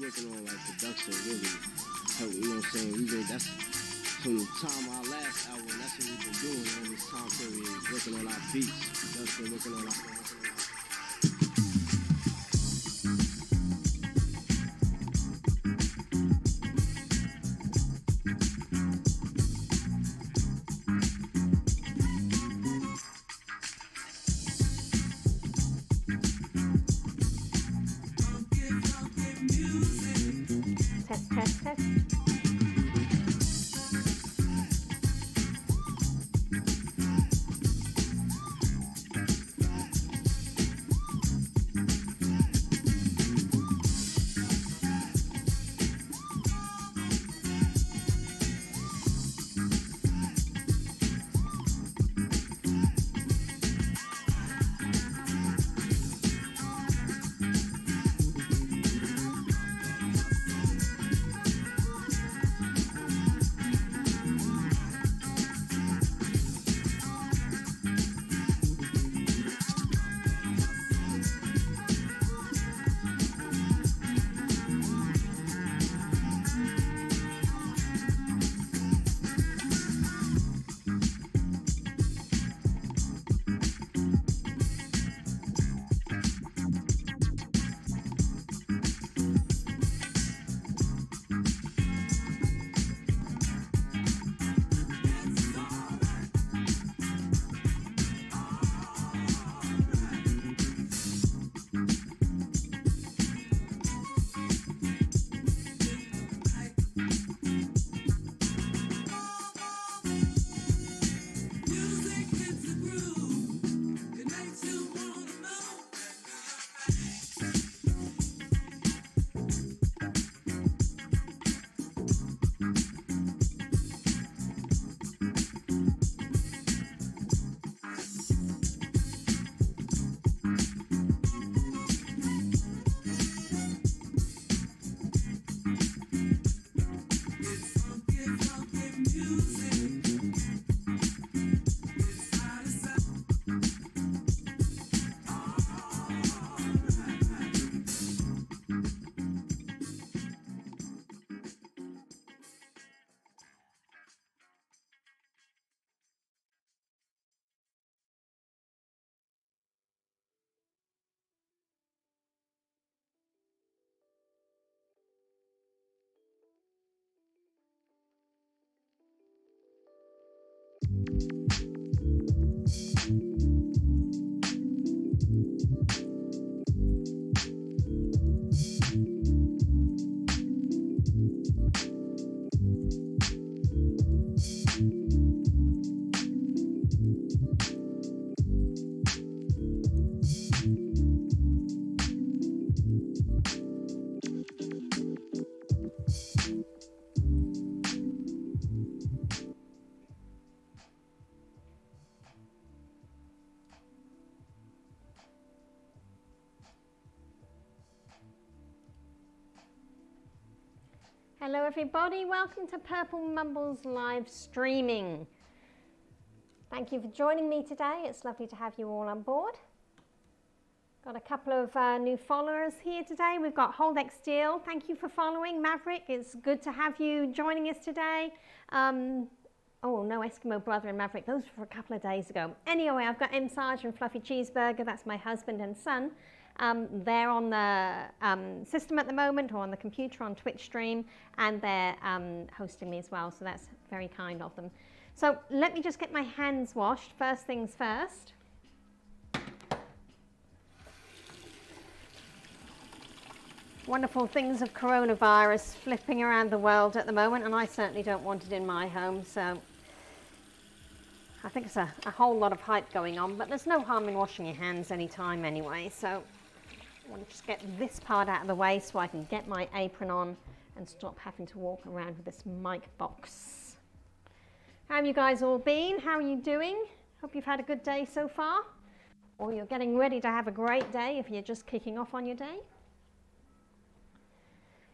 working on like production really. So, you know what I'm saying? That's from the time our last album, that's what we've been doing on this time period, working on our beats, production, working on our Hello everybody, welcome to Purple Mumbles live streaming. Thank you for joining me today. It's lovely to have you all on board. Got a couple of new followers here today. We've got Holdex Steel. Thank you for following. Maverick, it's good to have you joining us today. Oh, no Eskimo Brother and Maverick, those were a couple of days ago. Anyway, I've got M. Sarge and Fluffy Cheeseburger, that's my husband and son. They're on the system at the moment, or on the computer on Twitch stream, and they're hosting me as well, so that's very kind of them. So let me just get my hands washed, first things first. Wonderful things of coronavirus flipping around the world at the moment, and I certainly don't want it in my home, so I think it's a whole lot of hype going on, but there's no harm in washing your hands anytime anyway, so I want to just get this part out of the way so I can get my apron on and stop having to walk around with this mic box. How have you guys all been? How are you doing? Hope you've had a good day so far, or you're getting ready to have a great day if you're just kicking off on your day.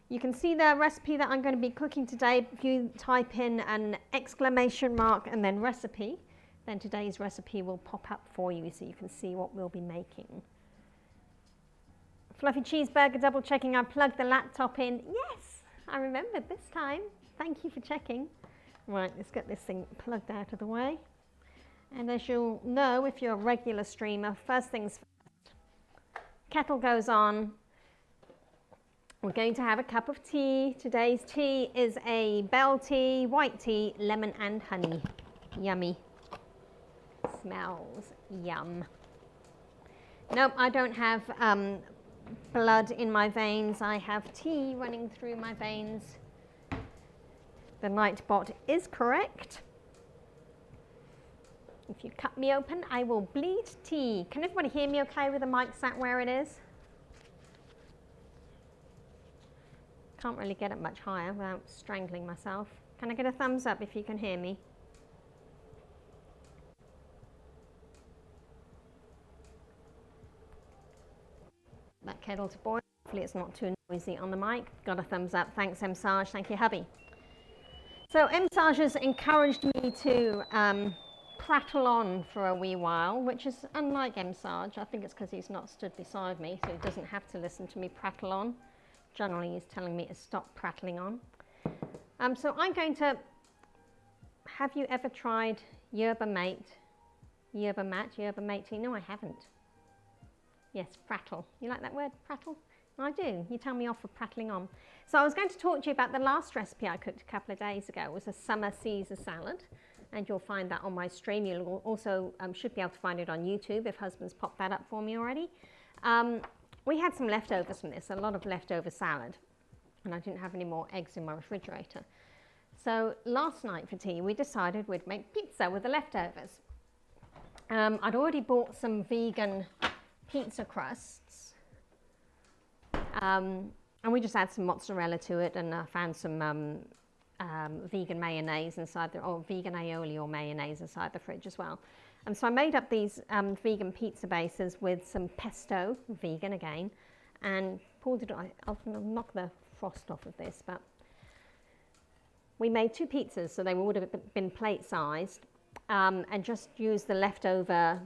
You can see the recipe that I'm going to be cooking today. If you type in an exclamation mark and then recipe, then today's recipe will pop up for you so you can see what we'll be making. Fluffy Cheeseburger, double checking I plugged the laptop in. Yes, I remembered this time. Thank you for checking. Right, let's get this thing plugged out of the way. And as you'll know, if you're a regular streamer, first things first. Kettle goes on. We're going to have a cup of tea. Today's tea is a bell tea, white tea, lemon and honey. Yummy. Smells yum. Nope, I don't have blood in my veins. I have tea running through my veins. The Nightbot is correct. If you cut me open, I will bleed tea. Can everybody hear me okay with the mic sat where it is? Can't really get it much higher without strangling myself. Can I get a thumbs up if you can hear me? That kettle to boil. Hopefully it's not too noisy on the mic. Got a thumbs up. Thanks, M. Sarge. Thank you, hubby. So M. Sarge has encouraged me to prattle on for a wee while, which is unlike M. Sarge. I think it's because he's not stood beside me, so he doesn't have to listen to me prattle on. Generally, he's telling me to stop prattling on. So I'm going to, have you ever tried yerba mate tea? No, I haven't. Yes, prattle. You like that word, prattle? I do. You tell me off for prattling on. So I was going to talk to you about the last recipe I cooked a couple of days ago. It was a summer Caesar salad, and you'll find that on my stream. You'll also should be able to find it on YouTube if husband's popped that up for me already. We had some leftovers from this, a lot of leftover salad, and I didn't have any more eggs in my refrigerator. So last night for tea, we decided we'd make pizza with the leftovers. I'd already bought some vegan pizza crusts, and we just add some mozzarella to it, and I found some vegan mayonnaise inside or vegan aioli or mayonnaise inside the fridge as well. And so I made up these vegan pizza bases with some pesto, vegan again, and poured it on. I'll knock the frost off of this, but we made 2 pizzas, so they would have been plate-sized, and just used the leftover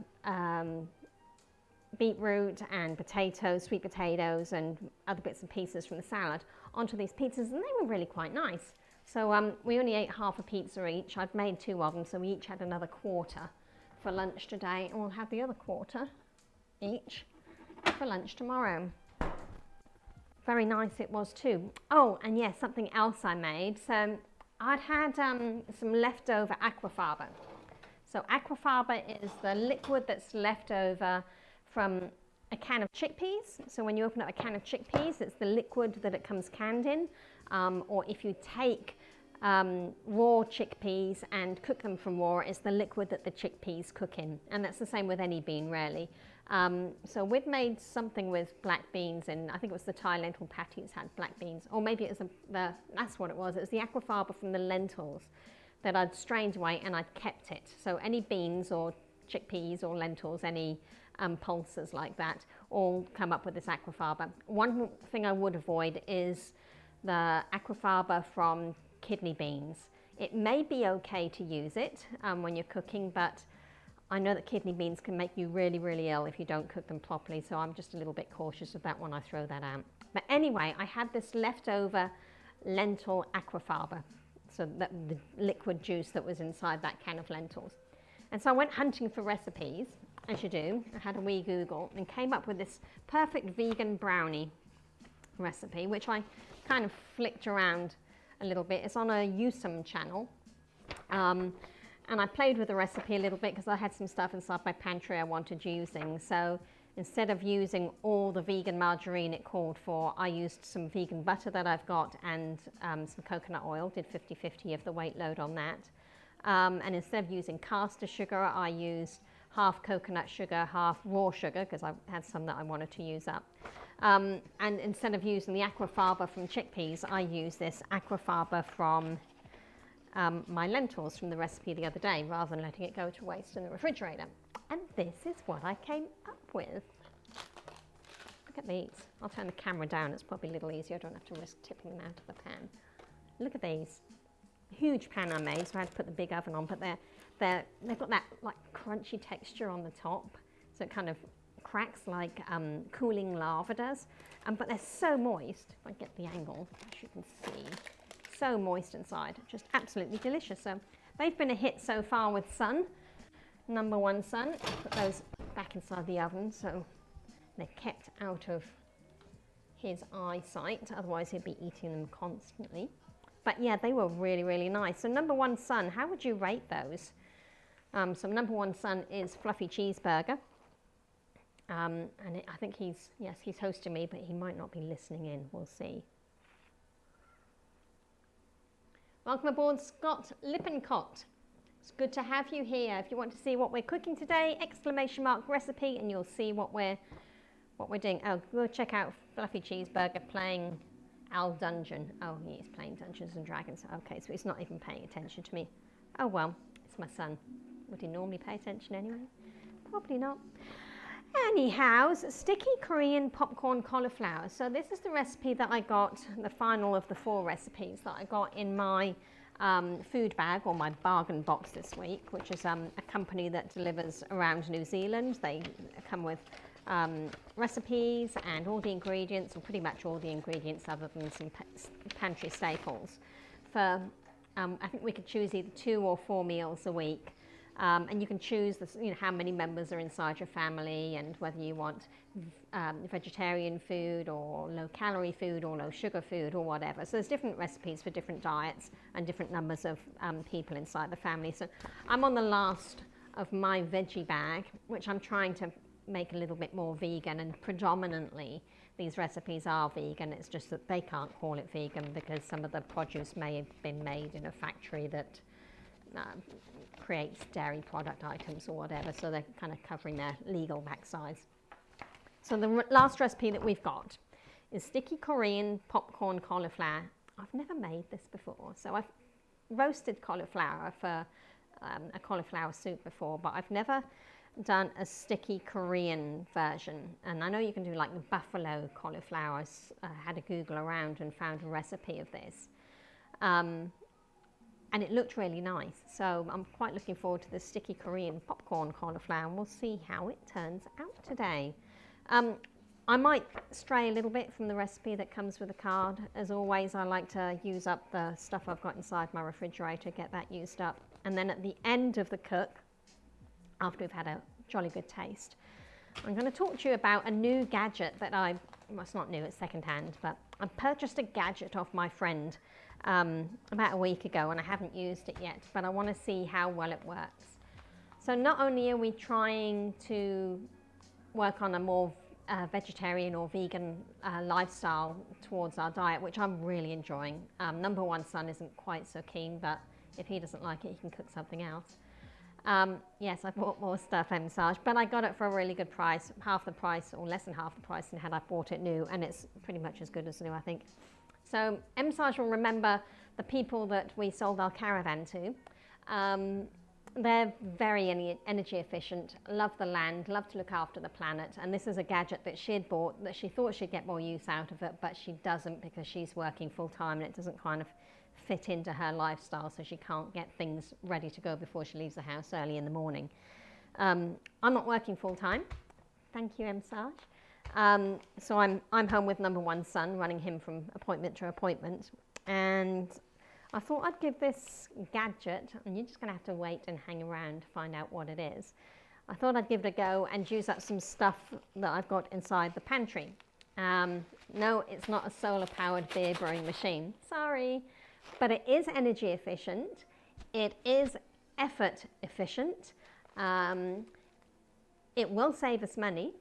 beetroot and potatoes, sweet potatoes, and other bits and pieces from the salad onto these pizzas, and they were really quite nice. So we only ate half a pizza each. I'd made 2 of them, so we each had another quarter for lunch today, and we'll have the other quarter each for lunch tomorrow. Very nice it was too. Oh, and yes, something else I made. So I'd had some leftover aquafaba. So aquafaba is the liquid that's left over from a can of chickpeas. So when you open up a can of chickpeas, it's the liquid that it comes canned in. Or if you take raw chickpeas and cook them from raw, it's the liquid that the chickpeas cook in. And that's the same with any bean, really. So we'd made something with black beans, and I think it was the Thai lentil patties had black beans. Or maybe it was that's what it was. It was the aquafaba from the lentils that I'd strained away and I'd kept it. So any beans or chickpeas or lentils, any pulses like that, all come up with this aquafaba. One thing I would avoid is the aquafaba from kidney beans. It may be okay to use it when you're cooking, but I know that kidney beans can make you really, really ill if you don't cook them properly, so I'm just a little bit cautious of that when I throw that out. But anyway, I had this leftover lentil aquafaba, so that the liquid juice that was inside that can of lentils. And so I went hunting for recipes, as you do. I had a wee Google and came up with this perfect vegan brownie recipe, which I kind of flicked around a little bit. It's on a Usum channel. And I played with the recipe a little bit because I had some stuff inside my pantry I wanted using. So instead of using all the vegan margarine it called for, I used some vegan butter that I've got and some coconut oil, did 50-50 of the weight load on that. And instead of using caster sugar, I used half coconut sugar, half raw sugar, because I had some that I wanted to use up. And instead of using the aquafaba from chickpeas, I used this aquafaba from my lentils from the recipe the other day, rather than letting it go to waste in the refrigerator. And this is what I came up with. Look at these. I'll turn the camera down, it's probably a little easier. I don't have to risk tipping them out of the pan. Look at these. Huge pan I made, so I had to put the big oven on, but they've got that like crunchy texture on the top, so it kind of cracks like cooling lava does. But they're so moist, if I get the angle, as you can see. So moist inside, just absolutely delicious. So they've been a hit so far with Son, number one Son. Put those back inside the oven so they're kept out of his eyesight, otherwise he'd be eating them constantly. But yeah, they were really, really nice. So number one Son, how would you rate those? So number one Son is Fluffy Cheeseburger. I think he's hosting me, but he might not be listening in, we'll see. Welcome aboard, Scott Lippincott. It's good to have you here. If you want to see what we're cooking today, exclamation mark recipe, and you'll see what we're doing. Oh, go check out Fluffy Cheeseburger playing Al Dungeon. Oh, he's playing Dungeons and Dragons. Okay, so he's not even paying attention to me. Oh well, it's my son. Would he normally pay attention anyway? Probably not. Anyhow, sticky Korean popcorn cauliflower. So this is the recipe that I got, the final of the 4 recipes that I got in my food bag, or my bargain box this week, which is a company that delivers around New Zealand. They come with recipes and all the ingredients, or pretty much all the ingredients other than some pantry staples. For I think we could choose either 2 or 4 meals a week. And you can choose how many members are inside your family, and whether you want vegetarian food or low-calorie food or low-sugar food or whatever. So there's different recipes for different diets and different numbers of people inside the family. So I'm on the last of my veggie bag, which I'm trying to make a little bit more vegan, and predominantly these recipes are vegan. It's just that they can't call it vegan because some of the produce may have been made in a factory that creates dairy product items or whatever, so they're kind of covering their legal backsides. So the last recipe that we've got is sticky Korean popcorn cauliflower. I've never made this before, so I've roasted cauliflower for a cauliflower soup before, but I've never done a sticky Korean version. And I know you can do like the buffalo cauliflower. I had a Google around and found a recipe of this. And it looked really nice. So I'm quite looking forward to the sticky Korean popcorn cauliflower, and we'll see how it turns out today. I might stray a little bit from the recipe that comes with the card. As always, I like to use up the stuff I've got inside my refrigerator, get that used up. And then at the end of the cook, after we've had a jolly good taste, I'm going to talk to you about a new gadget that well, it's not new, it's secondhand, but I purchased a gadget off my friend about a week ago, and I haven't used it yet, but I want to see how well it works. So not only are we trying to work on a more vegetarian or vegan lifestyle towards our diet, which I'm really enjoying. Number one Son isn't quite so keen, but if he doesn't like it, he can cook something else. Yes, I bought more stuff Massage, but I got it for a really good price, half the price or less than half the price than had I bought it new, and it's pretty much as good as new, I think. So Massage will remember the people that we sold our caravan to, They're very energy efficient, love the land, love to look after the planet. And this is a gadget that she had bought that she thought she'd get more use out of it, but she doesn't because she's working full time and it doesn't kind of fit into her lifestyle, so she can't get things ready to go before she leaves the house early in the morning. I'm not working full time. Thank you, Sarge. So I'm home with number one son, running him from appointment to appointment. And I thought I'd give this gadget, and you're just going to have to wait and hang around to find out what it is. I thought I'd give it a go and use up some stuff that I've got inside the pantry. No, it's not a solar-powered beer brewing machine. Sorry. But it is energy efficient. It is effort efficient. It will save us money.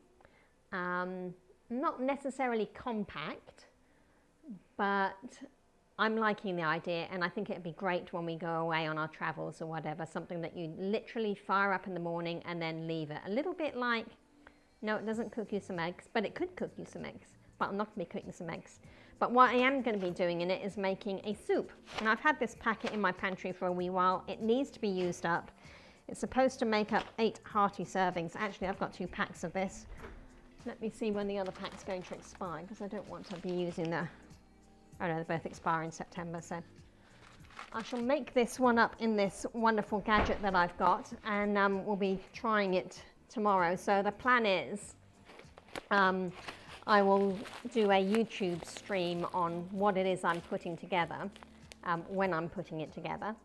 Not necessarily compact, but I'm liking the idea, and I think it'd be great when we go away on our travels or whatever, something that you literally fire up in the morning and then leave it. A little bit like, no, it doesn't cook you some eggs, but it could cook you some eggs. But I'm not going to be cooking some eggs. But what I am going to be doing in it is making a soup. And I've had this packet in my pantry for a wee while. It needs to be used up. It's supposed to make up 8 hearty servings. Actually, I've got 2 packs of this. Let me see when the other pack's going to expire, because I don't want to be using the... Oh no, they both expire in September, so... I shall make this one up in this wonderful gadget that I've got, and we'll be trying it tomorrow. So the plan is... I will do a YouTube stream on what it is I'm putting together, when I'm putting it together.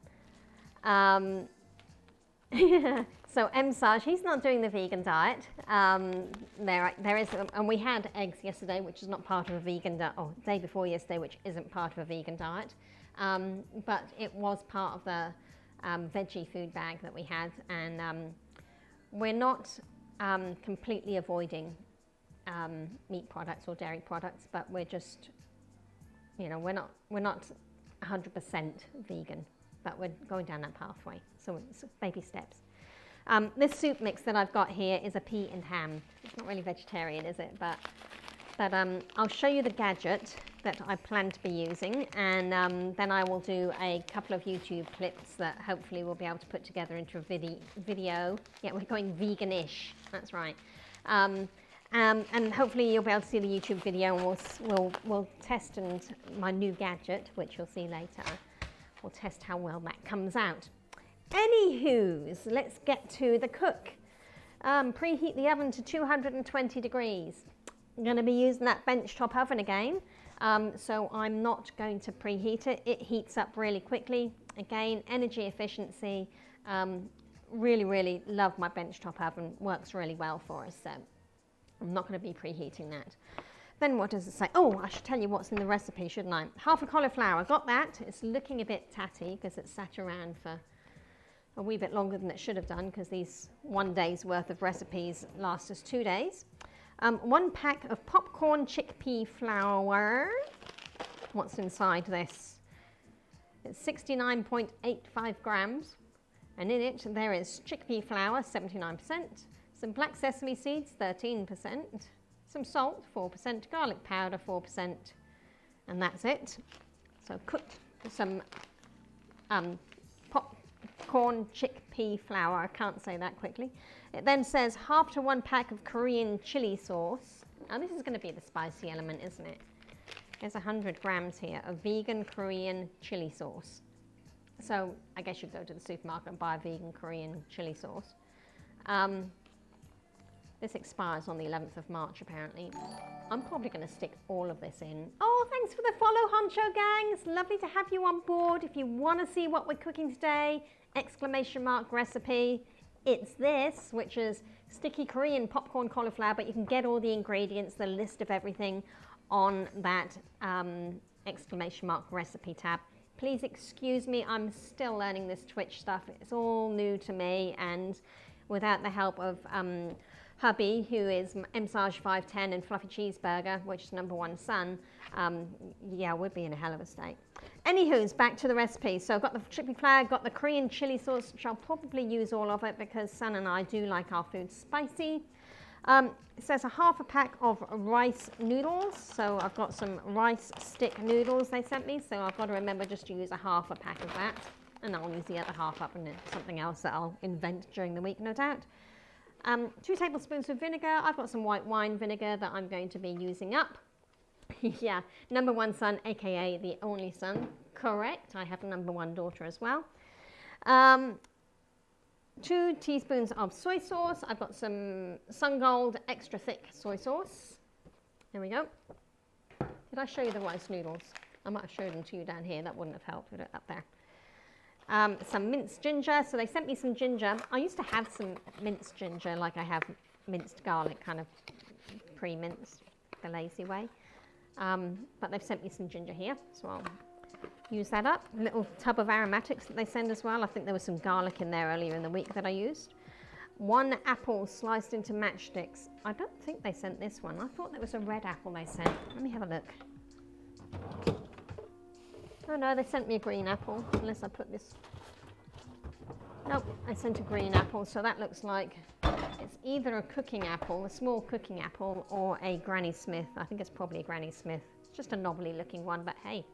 So Sarge, he's not doing the vegan diet. There is, and we had eggs yesterday, which is not part of a vegan diet, or day before yesterday, which isn't part of a vegan diet. But it was part of the veggie food bag that we had, and we're not completely avoiding meat products or dairy products, but we're just, you know, we're not 100% vegan, but we're going down that pathway. So it's baby steps. This soup mix that I've got here is a pea and ham. It's not really vegetarian, is it? But I'll show you the gadget that I plan to be using, and then I will do a couple of YouTube clips that hopefully we'll be able to put together into a video. Yeah, we're going vegan-ish. That's right. And hopefully you'll be able to see the YouTube video, and we'll test my new gadget, which you'll see later. We'll test how well that comes out. Anywho's, let's get to the cook. Preheat the oven to 220 degrees. I'm going to be using that benchtop oven again, so I'm not going to preheat it. It heats up really quickly. Again, energy efficiency. Really, really love my benchtop oven. Works really well for us, so I'm not going to be preheating that. Then what does it say? Oh, I should tell you what's in the recipe, shouldn't I? Half a cauliflower, got that. It's looking a bit tatty because it's sat around for a wee bit longer than it should have done, because these 1 day's worth of recipes last us 2 days. 1 pack of popcorn chickpea flour. What's inside this? It's 69.85 grams. And in it there is chickpea flour, 79%. Some black sesame seeds, 13%. Some salt, 4%, garlic powder, 4%, and that's it. So cooked some popcorn chickpea flour. I can't say that quickly. It then says half to 1 pack of Korean chili sauce. Now this is going to be the spicy element, isn't it? There's 100 grams here of vegan Korean chili sauce. So I guess you'd go to the supermarket and buy a vegan Korean chili sauce. This expires on the 11th of March, apparently. I'm probably going to stick all of this in. Oh, thanks for the follow, Honcho Gang. It's lovely to have you on board. If you want to see what we're cooking today, exclamation mark recipe, it's this, which is sticky Korean popcorn cauliflower, but you can get all the ingredients, the list of everything on that exclamation mark recipe tab. Please excuse me, I'm still learning this Twitch stuff. It's all new to me, and without the help of hubby, who is Sarge510 and Fluffy Cheeseburger, which is number one son, yeah, we'd be in a hell of a state. Anywho's, back to the recipe. So I've got the chickpea flour, got the Korean chili sauce, which I'll probably use all of it because son and I do like our food spicy. It says a half a pack of rice noodles. So I've got some rice stick noodles they sent me, so I've got to remember just to use a half a pack of that. and I'll use the other half up in something else that I'll invent during the week, no doubt. 2 tablespoons of vinegar. I've got some white wine vinegar that I'm going to be using up. Yeah, number 1 son, aka the only son. Correct, I have a number 1 daughter as well. 2 teaspoons of soy sauce. I've got some Sun Gold extra thick soy sauce. There we go. Did I show you the rice noodles? I might have showed them to you down here. That wouldn't have helped with it up there. Some minced ginger. So they sent me some ginger. I used to have some minced ginger, like I have minced garlic, kind of pre-minced the lazy way. But they've sent me some ginger here, so I'll use that up. A little tub of aromatics that they send as well. I think there was some garlic in there earlier in the week that I used. 1 apple sliced into matchsticks. I don't think they sent this one. I thought there was a red apple they sent. Let me have a look. Oh no, they sent me a green apple, unless I put this. Nope, I sent a green apple, so that looks like it's either a cooking apple, a small cooking apple, or a Granny Smith. I think it's probably a Granny Smith. It's just a knobbly looking one, but hey,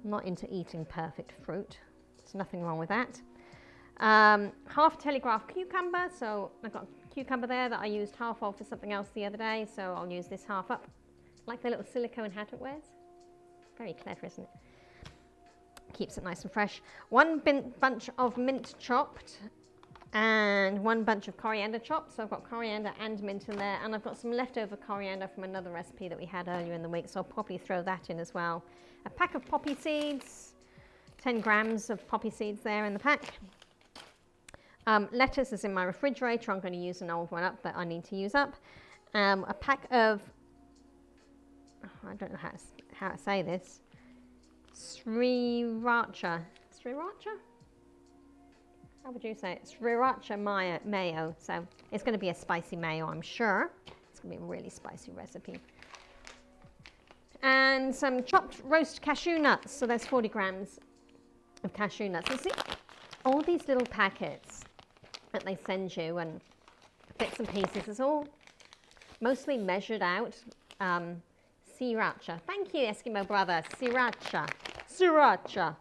I'm not into eating perfect fruit. There's nothing wrong with that. Half Telegraph cucumber, so I've got a cucumber there that I used half of for something else the other day, so I'll use this half up. Like the little silicone hat it wears. Very clever, isn't it? Keeps it nice and fresh. 1 bunch of mint chopped and 1 bunch of coriander chopped. So I've got coriander and mint in there, and I've got some leftover coriander from another recipe that we had earlier in the week, so I'll probably throw that in as well. A pack of poppy seeds, 10 grams of poppy seeds there in the pack. Lettuce is in my refrigerator. I'm going to use an old one up that I need to use up. A pack of, I don't know how to say this, Sriracha. Sriracha? How would you say it? Sriracha mayo. So it's going to be a spicy mayo, I'm sure. It's going to be a really spicy recipe. And some chopped roast cashew nuts. So there's 40 grams of cashew nuts. And see, all these little packets that they send you and bits and pieces, it's all mostly measured out. Sriracha. Thank you, Eskimo brother. Sriracha. Sriracha.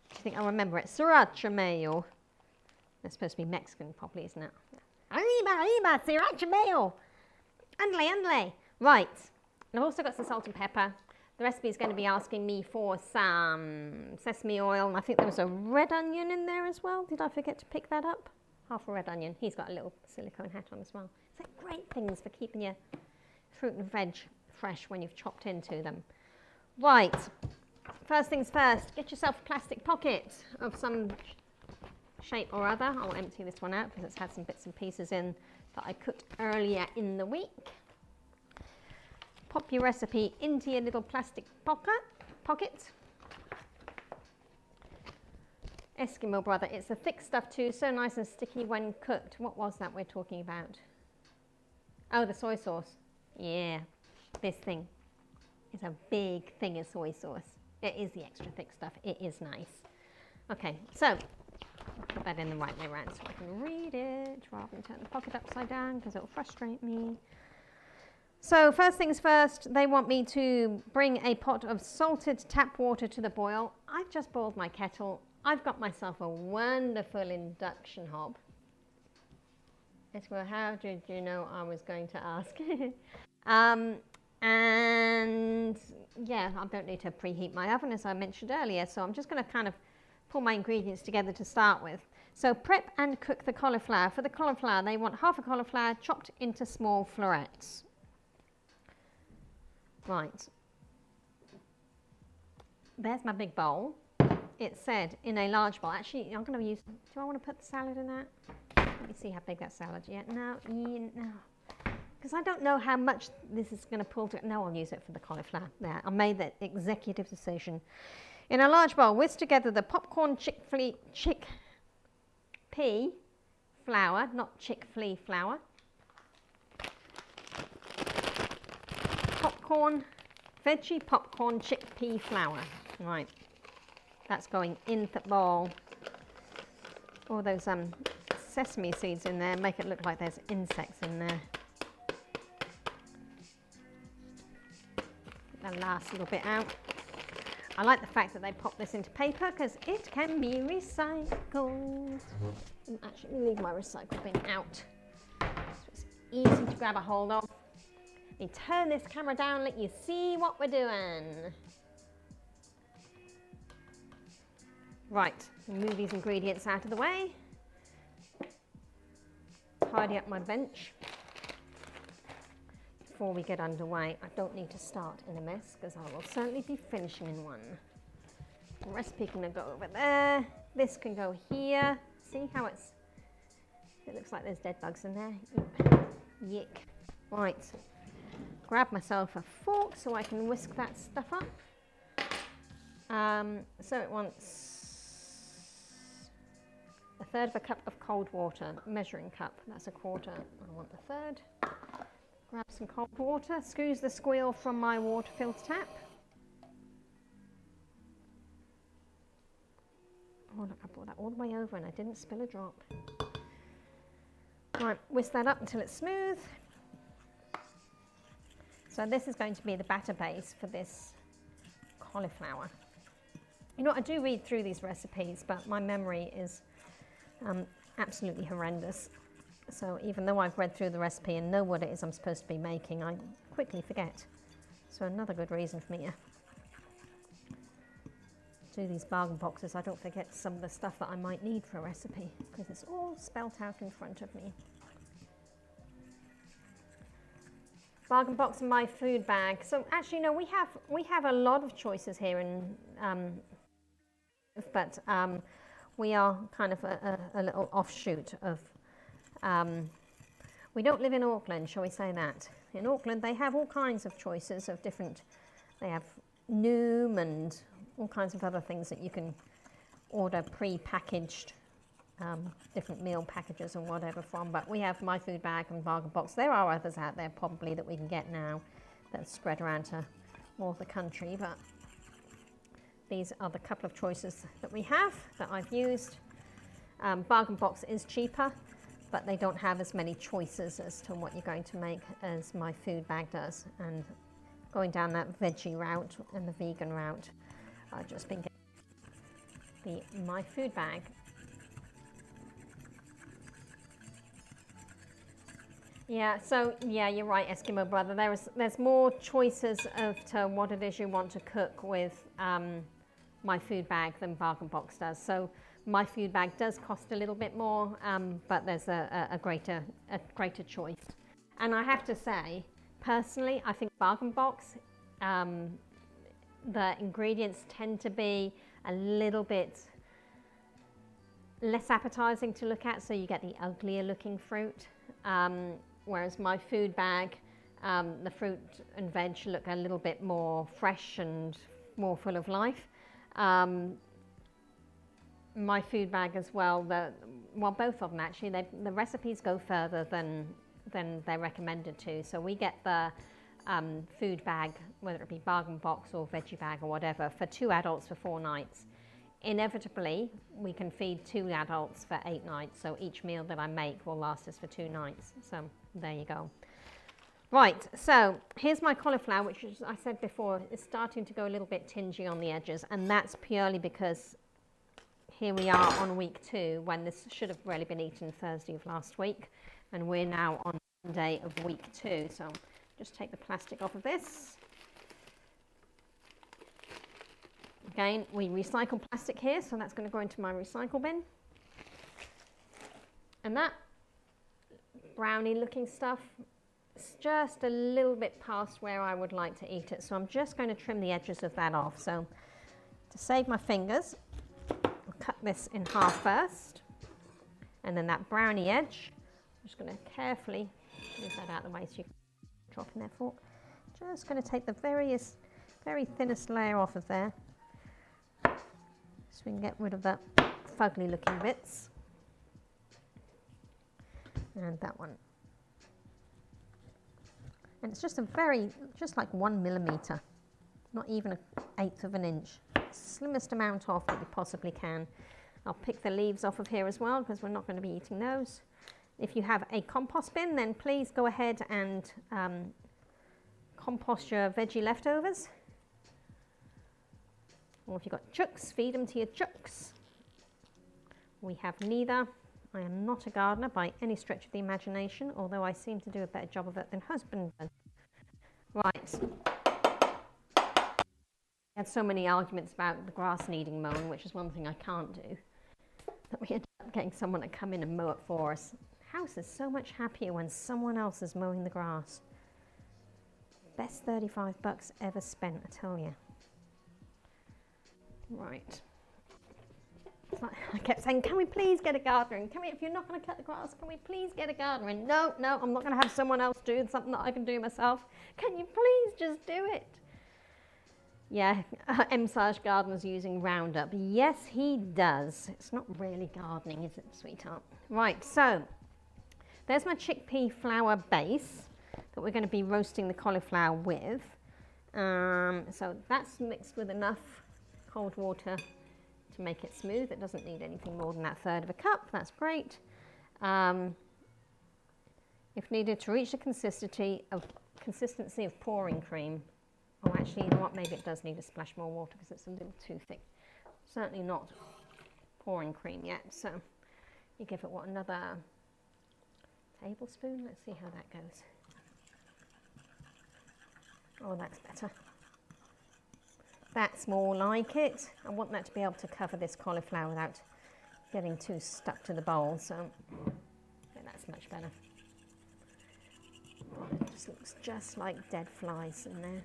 Do you think I'll remember it? Sriracha mayo. That's supposed to be Mexican, probably, isn't it? Arriba, sriracha mayo. Andale. Right. And I've also got some salt and pepper. The recipe is going to be asking me for some sesame oil. And I think there was a red onion in there as well. Did I forget to pick that up? Half a red onion. He's got a little silicone hat on as well. It's like great things for keeping your fruit and veg fresh when you've chopped into them. Right, first things first, get yourself a plastic pocket of some shape or other. I'll empty this one out because it's had some bits and pieces in that I cooked earlier in the week. Pop your recipe into your little plastic pocket. Eskimo brother, it's the thick stuff too, so nice and sticky when cooked. What was that we're talking about? Oh, the soy sauce. Yeah. This thing is a big thing of soy sauce. It is the extra thick stuff. It is nice. Okay, so I'll put that in the right way around so I can read it rather than turn the pocket upside down because it'll frustrate me. So first things first, they want me to bring a pot of salted tap water to the boil. I've just boiled my kettle. I've got myself a wonderful induction hob. Well, how did you know I was going to ask? And yeah, I don't need to preheat my oven as I mentioned earlier, so I'm just going to kind of pull my ingredients together to start with. So prep and cook the cauliflower. For the cauliflower, they want half a cauliflower chopped into small florets. Right. There's my big bowl. It said in a large bowl. Actually, I'm going to use, do I want to put the salad in that? Let me see how big that salad is. Yeah, no. Because I don't know how much this is going to pull to. No, I'll use it for the cauliflower. There, I made that executive decision. In a large bowl, whisk together the popcorn chickpea flour, not chick-fil-a flour. Veggie popcorn chickpea flour. Right, that's going in the bowl. All those sesame seeds in there make it look like there's insects in there. The last little bit out. I like the fact that they pop this into paper because it can be recycled. Actually, leave my recycle bin out so it's easy to grab a hold of. Let me turn this camera down, let you see what we're doing. Right, move these ingredients out of the way. Tidy up my bench. Before we get underway, I don't need to start in a mess because I will certainly be finishing in one. The recipe can go over there. This can go here. See how it looks like there's dead bugs in there. Yick. Right, grab myself a fork so I can whisk that stuff up. So it wants 1/3 cup of cold water, measuring cup, that's 1/4. I want 1/3. Grab some cold water, squeeze the squeal from my water filter tap. Oh look, I brought that all the way over and I didn't spill a drop. Right, whisk that up until it's smooth. So this is going to be the batter base for this cauliflower. You know, I do read through these recipes, but my memory is absolutely horrendous. So even though I've read through the recipe and know what it is I'm supposed to be making, I quickly forget. So another good reason for me to do these bargain boxes, I don't forget some of the stuff that I might need for a recipe, because it's all spelt out in front of me. Bargain box and my food bag. So actually, no, we have a lot of choices here in but we are kind of a little offshoot of, we don't live in Auckland, shall we say that. In Auckland they have all kinds of choices of different, they have Noom and all kinds of other things that you can order pre-packaged, different meal packages and whatever from, but we have my food bag and bargain box. There are others out there probably that we can get now that's spread around to more of the country, but these are the couple of choices that we have that I've used. Bargain box is cheaper, but they don't have as many choices as to what you're going to make as my food bag does. And going down that veggie route and the vegan route, I've just been getting my food bag. Yeah, so yeah, you're right, Eskimo brother. There's more choices of to what it is you want to cook with my food bag than bargain box does. So my food bag does cost a little bit more, but there's a greater choice. And I have to say, personally, I think bargain box, the ingredients tend to be a little bit less appetizing to look at, so you get the uglier looking fruit. Whereas my food bag, the fruit and veg look a little bit more fresh and more full of life. My food bag as well, both of them actually, the recipes go further than they're recommended to. So we get the food bag, whether it be bargain box or veggie bag or whatever, for 2 adults for 4 nights. Inevitably, we can feed 2 adults for 8 nights, so each meal that I make will last us for 2 nights. So there you go. Right, so here's my cauliflower, which, as I said before, is starting to go a little bit tingy on the edges, and that's purely because here we are on week 2, when this should have really been eaten Thursday of last week, and we're now on Monday of week 2. So just take the plastic off of this. Again, we recycle plastic here, so that's going to go into my recycle bin. And that brownie looking stuff is just a little bit past where I would like to eat it, so I'm just going to trim the edges of that off. So to save my fingers, I'll cut this in half first, and then that brownie edge, I'm just going to carefully move that out of the way so you can drop in there fork. Just going to take the very thinnest layer off of there, so we can get rid of the fugly looking bits. And that one. And it's just just like 1 millimeter, not even 1/8 of an inch. Slimmest amount off that you possibly can. I'll pick the leaves off of here as well, because we're not going to be eating those. If you have a compost bin, then please go ahead and compost your veggie leftovers. Or if you've got chooks, feed them to your chooks. We have neither. I am not a gardener by any stretch of the imagination, although I seem to do a better job of it than husband does. Right. We had so many arguments about the grass needing mowing, which is one thing I can't do, that we ended up getting someone to come in and mow it for us. The house is so much happier when someone else is mowing the grass. Best $35 ever spent, I tell you. Right. I kept saying, can we please get a gardener? And if you're not going to cut the grass, can we please get a gardener? And no, I'm not going to have someone else do something that I can do myself. Can you please just do it? Yeah, M-Sage Gardener's using Roundup. Yes, he does. It's not really gardening, is it, sweetheart? Right, so there's my chickpea flour base that we're going to be roasting the cauliflower with. So that's mixed with enough cold water to make it smooth. It doesn't need anything more than that third of a cup. That's great. If needed, to reach the consistency of pouring cream. Oh, actually, you know what? Maybe it does need a splash more water because it's a little too thick. Certainly not pouring cream yet. So you give it, what, another tablespoon? Let's see how that goes. Oh, that's better. That's more like it. I want that to be able to cover this cauliflower without getting too stuck to the bowl. So yeah, that's much better. Oh, it just looks just like dead flies in there.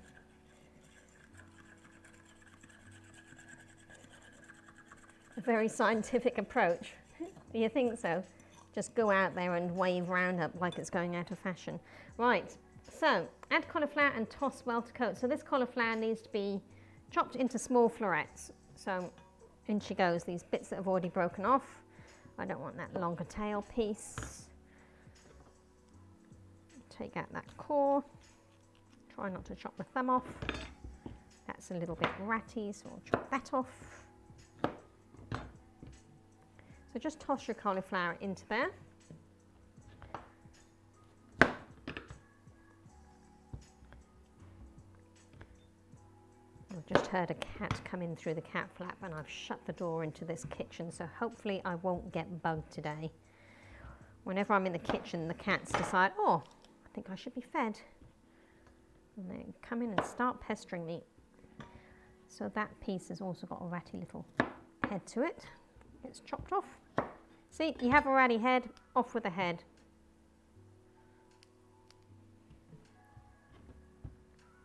A very scientific approach. Do you think so? Just go out there and wave Roundup like it's going out of fashion. Right, so add cauliflower and toss well to coat. So this cauliflower needs to be chopped into small florets. So in she goes, these bits that have already broken off. I don't want that longer tail piece. Take out that core. Try not to chop the thumb off. That's a little bit ratty, so I'll chop that off. So just toss your cauliflower into there. I've just heard a cat come in through the cat flap and I've shut the door into this kitchen, so hopefully I won't get bugged today. Whenever I'm in the kitchen, the cats decide, oh, I think I should be fed. And they come in and start pestering me. So that piece has also got a ratty little head to it. It's chopped off. See, you have a ratty head, off with the head.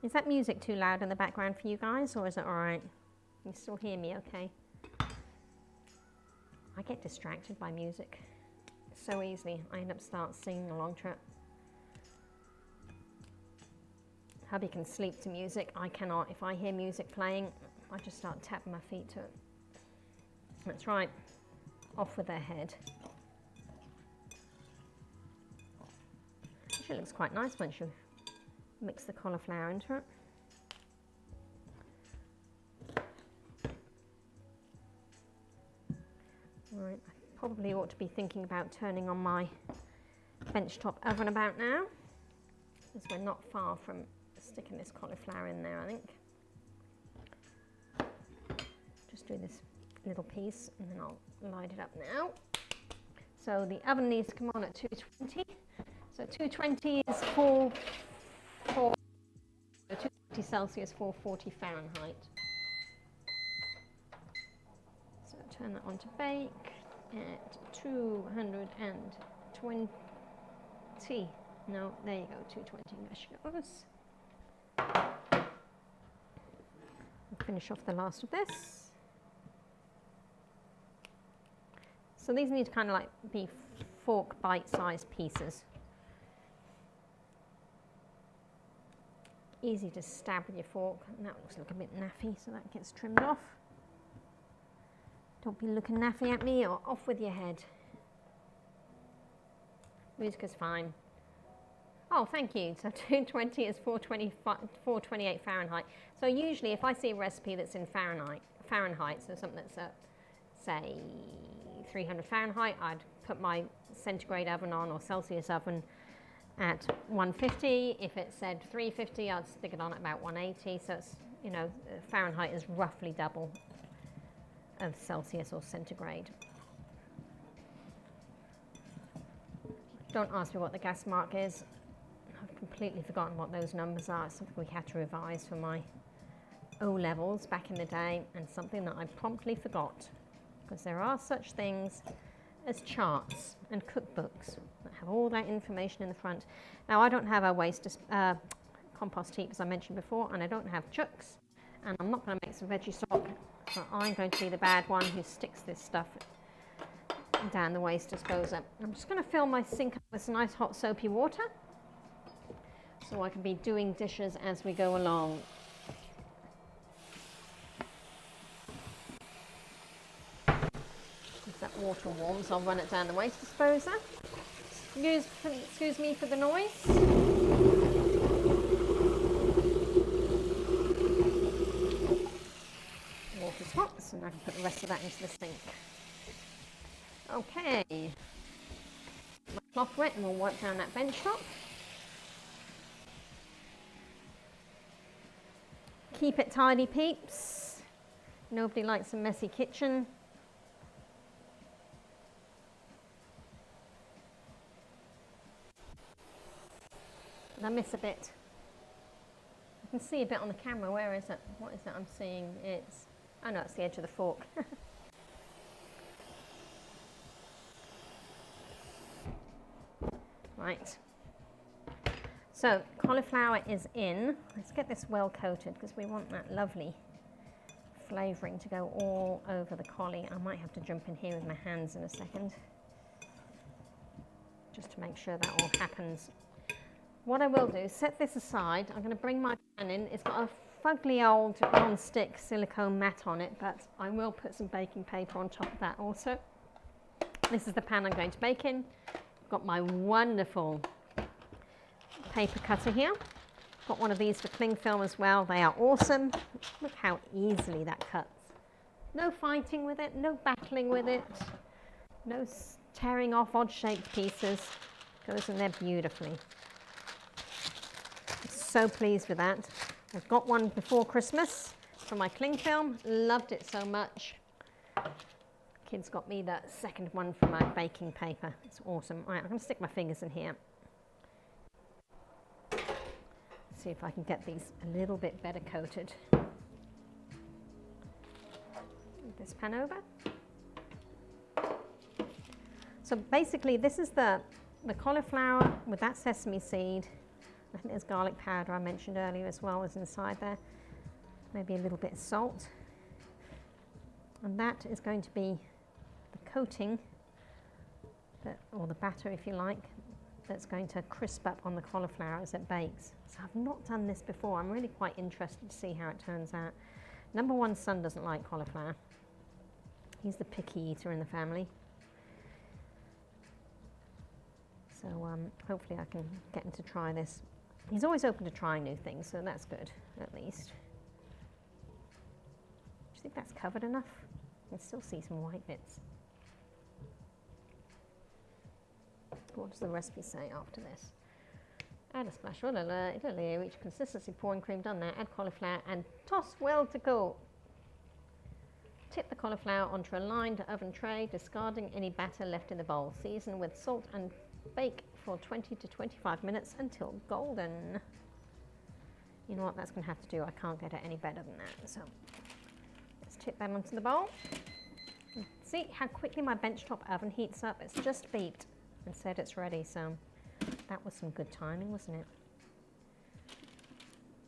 Is that music too loud in the background for you guys, or is it all right? You still hear me okay? I get distracted by music so easily. I end up singing along to it. Hubby can sleep to music. I cannot. If I hear music playing, I just start tapping my feet to it. That's right. Off with their head. Actually, it looks quite nice once you mix the cauliflower into it. Right, I probably ought to be thinking about turning on my benchtop oven about now, because we're not far from sticking this cauliflower in there, I think. Just do this little piece and then I'll light it up now. So the oven needs to come on at 220. So 220 is 220 Celsius, 440 Fahrenheit. So turn that on to bake at 220. No, there you go, 220. There she goes. I'll finish off the last of this. So these need to kind of like be fork bite-sized pieces. Easy to stab with your fork, and that looks like a bit naffy, so that gets trimmed off. Don't be looking naffy at me, or off with your head. Music is fine. Oh, thank you. So 220 is 428 Fahrenheit. So usually if I see a recipe that's in Fahrenheit, so something that's at, say, 300 Fahrenheit, I'd put my centigrade oven on, or Celsius oven, at 150. If it said 350, I'd stick it on at about 180. So it's, you know, Fahrenheit is roughly double of Celsius or centigrade. Don't ask me what the gas mark is. I've completely forgotten what those numbers are. It's something we had to revise for my O-levels back in the day, and something that I promptly forgot, because there are such things as charts and cookbooks that have all that information in the front. Now, I don't have a compost heap, as I mentioned before, and I don't have chucks, and I'm not going to make some veggie stock, so I'm going to be the bad one who sticks this stuff down the waste disposer. I'm just going to fill my sink up with some nice hot soapy water so I can be doing dishes as we go along. As that water warms, I'll run it down the waste disposer. Excuse me for the noise. Water's hot, so now I can put the rest of that into the sink. Okay, my cloth wet, and we'll wipe down that bench top. Keep it tidy, peeps. Nobody likes a messy kitchen. Did I miss a bit? I can see a bit on the camera. Where is it? What is it I'm seeing? It's, oh no, it's the edge of the fork. Right. So cauliflower is in. Let's get this well coated because we want that lovely flavouring to go all over the collie. I might have to jump in here with my hands in a second just to make sure that all happens. What I will do is set this aside. I'm going to bring my pan in. It's got a fugly old non-stick silicone mat on it, but I will put some baking paper on top of that also. This is the pan I'm going to bake in. I've got my wonderful paper cutter here. Got one of these for cling film as well. They are awesome. Look how easily that cuts. No fighting with it, no battling with it, no tearing off odd shaped pieces. Goes in there beautifully. So pleased with that. I've got one before Christmas for my cling film. Loved it so much. Kids got me the second one for my baking paper. It's awesome. All right, I'm going to stick my fingers in here. See if I can get these a little bit better coated. Move this pan over. So basically this is the cauliflower with that sesame seed. I think there's garlic powder I mentioned earlier as well, is inside there. Maybe a little bit of salt. And that is going to be the coating, or the batter if you like, that's going to crisp up on the cauliflower as it bakes. So I've not done this before. I'm really quite interested to see how it turns out. Number one son doesn't like cauliflower. He's the picky eater in the family. So hopefully I can get him to try this. He's always open to trying new things, so that's good, at least. Do you think that's covered enough? I can still see some white bits. What does the recipe say after this? Add a splash of Italy, reach consistency, pouring cream, done there. Add cauliflower and toss well to go. Tip the cauliflower onto a lined oven tray, discarding any batter left in the bowl. Season with salt and bake for 20 to 25 minutes until golden. You know what that's going to have to do? I can't get it any better than that. So let's tip that onto the bowl. See how quickly my benchtop oven heats up? It's just beeped and said it's ready, so that was some good timing, wasn't it?